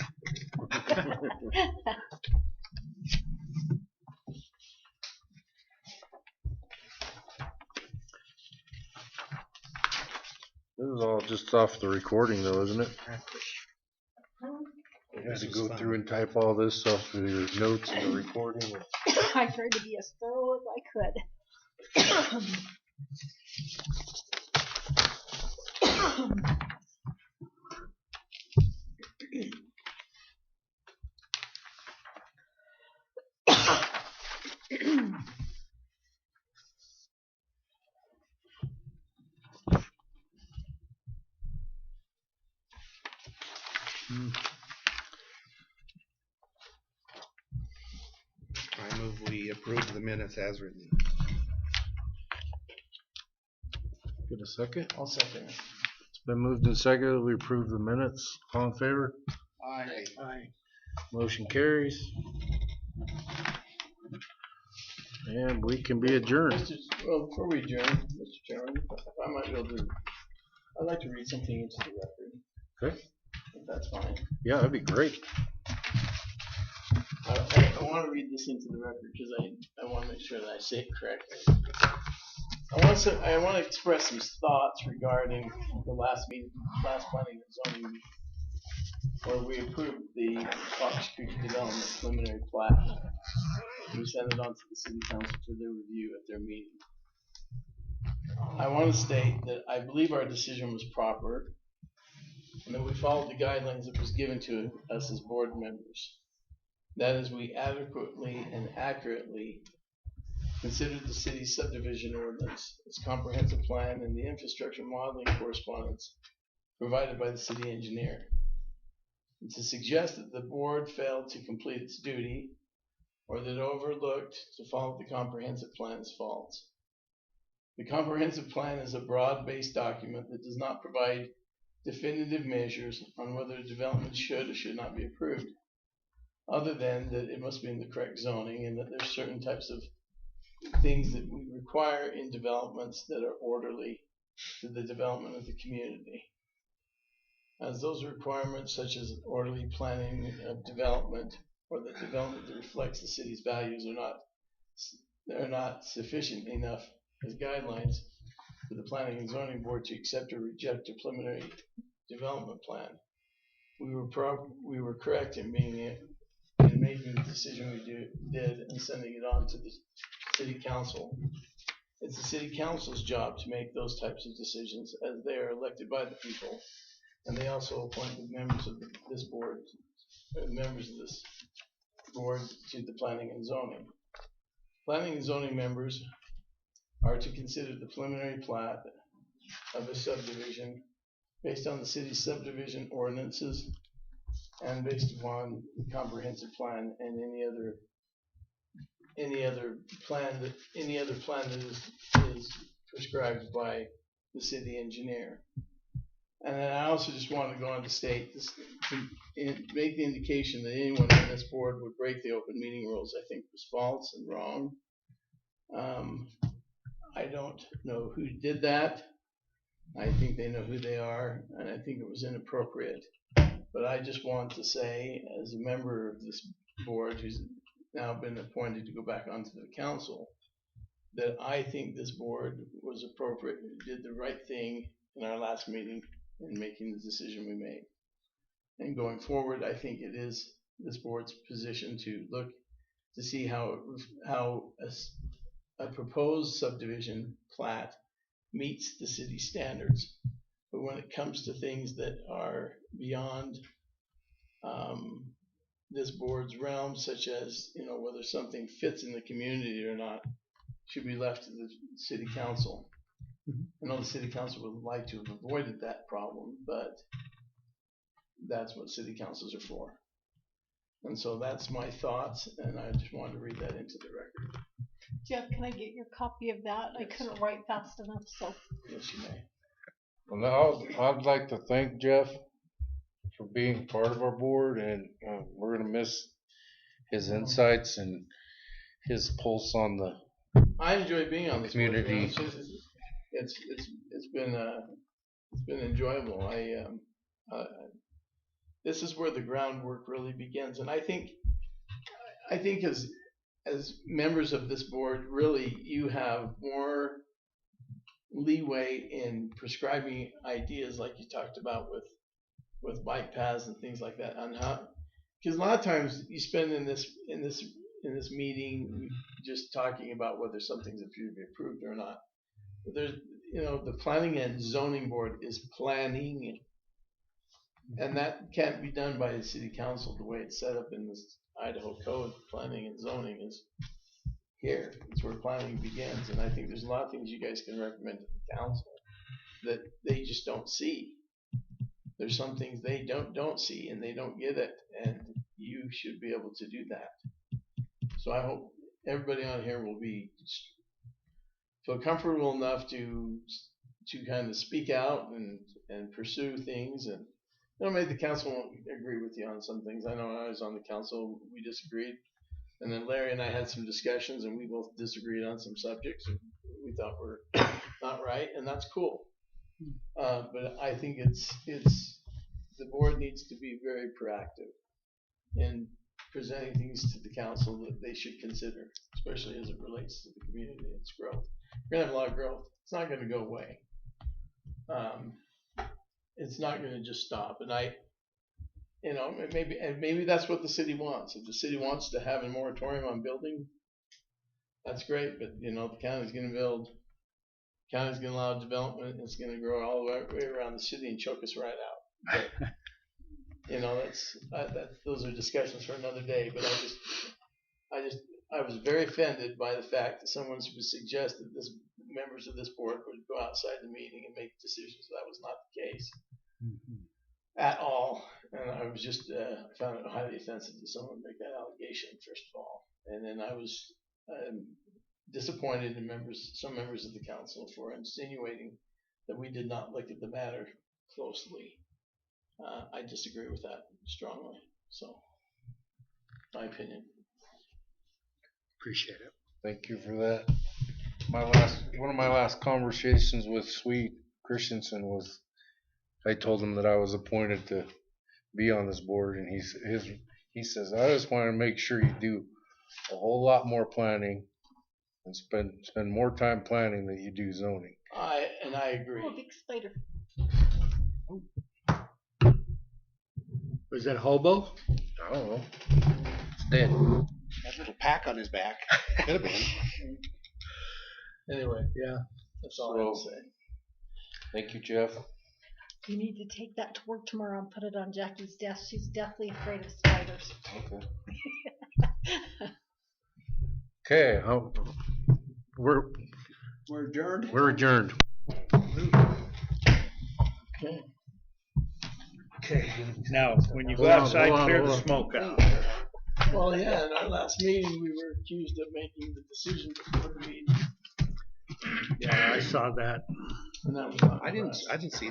This is all just off the recording though, isn't it? You had This to was go fun. through and type all this stuff for your notes and the recording. I tried to be as thorough as I could. I move we approve the minutes as written. Get a second? I'll second it. It's been moved and seconded that we approve the minutes. All in favor? Aye. Aye. Motion carries. And we can be adjourned. Well, before we adjourn, Mr. Chairman, I might be able to. I'd like to read something into the record. Okay. If that's fine. Yeah, that'd be great. I want to read this into the record because I want to make sure that I say it correctly. I want to express some thoughts regarding the last planning and zoning meeting, where we approved the Fox Creek Development preliminary plat. We sent it on to the city council for their review at their meeting. I want to state that I believe our decision was proper and that we followed the guidelines that was given to us as board members. That is, we adequately and accurately considered the city's subdivision ordinance, its comprehensive plan, and the infrastructure modeling correspondence provided by the city engineer. And to suggest that the board failed to complete its duty or that it overlooked to follow the comprehensive plan is false. The comprehensive plan is a broad-based document that does not provide definitive measures on whether a development should or should not be approved, other than that it must be in the correct zoning and that there's certain types of things that we require in developments that are orderly to the development of the community. As those requirements, such as orderly planning of development or the development that reflects the city's values, are not sufficient enough as guidelines for the planning and zoning board to accept or reject a preliminary development plan. We were correct in making the decision we did and sending it on to the city council. It's the city council's job to make those types of decisions, as they are elected by the people, and they also appoint the members of this board, members of this board to the planning and zoning. Planning and zoning members are to consider the preliminary plat of a subdivision based on the city's subdivision ordinances and based upon the comprehensive plan and any other plan that is prescribed by the city engineer. And then I also just wanted to go on to state this, to make the indication that anyone on this board would break the open meeting rules, I think was false and wrong. I don't know who did that. I think they know who they are, and I think it was inappropriate. But I just want to say, as a member of this board who's now been appointed to go back onto the council, that I think this board was appropriate, did the right thing in our last meeting in making the decision we made. And going forward, I think it is this board's position to look to see how a proposed subdivision plat meets the city standards. But when it comes to things that are beyond this board's realm, such as, you know, whether something fits in the community or not, should be left to the city council. I know the city council would like to have avoided that problem, but that's what city councils are for. And so that's my thoughts, and I just wanted to read that into the record. Jeff, can I get your copy of that? I couldn't write fast enough, so. Yes, you may. Well, now I'd like to thank Jeff for being part of our board, and we're gonna miss his insights and his pulse on the I enjoy being on this board, community. you know, it's been enjoyable. This is where the groundwork really begins, and I think as members of this board, really you have more leeway in prescribing ideas, like you talked about with bike paths and things like that, on how, because a lot of times you spend in this meeting just talking about whether something's to be approved or not. But there's, you know, the planning and zoning board is planning, and that can't be done by the city council the way it's set up in this Idaho code. Planning and zoning is here. It's where planning begins, and I think there's a lot of things you guys can recommend to the council that they just don't see. There's some things they don't see, and they don't get it, and you should be able to do that. So I hope everybody on here will feel comfortable enough to kind of speak out and pursue things. And you know, maybe the council won't agree with you on some things. I know when I was on the council, we disagreed, and then Larry and I had some discussions, and we both disagreed on some subjects that we thought were not right, and that's cool. But I think it's the board needs to be very proactive in presenting things to the council that they should consider, especially as it relates to the community and its growth. We're gonna have a lot of growth. It's not gonna go away. It's not gonna just stop. And you know, maybe that's what the city wants. If the city wants to have a moratorium on building, that's great. But you know, the county's gonna build. The county's gonna allow development. And it's gonna grow all the way around the city and choke us right out. But, you know, those are discussions for another day. But I was very offended by the fact that someone would suggest that members of this board would go outside the meeting and make decisions. That was not the case at all. And I was just found it highly offensive that someone would make that allegation, first of all. And then I was disappointed in some members of the council for insinuating that we did not look at the matter closely. I disagree with that strongly. So, my opinion. Appreciate it. Thank you for that. One of my last conversations with Sweet Christensen was, I told him that I was appointed to be on this board, and he says, I just want to make sure you do a whole lot more planning and spend more time planning than you do zoning. I agree. Oh, big spider. Was that hobo? I don't know. It's dead. That little pack on his back. Could have been. Anyway, Yeah. that's all I have to say. Thank you, Jeff. You need to take that to work tomorrow and put it on Jackie's desk. She's deathly afraid of spiders. Okay. We're adjourned. We're adjourned. Okay. Okay. Now, when you go outside, clear the smoke out. Well, yeah, in our last meeting, we were accused of making the decision before the meeting. Yeah, I saw that. And that was not I didn't see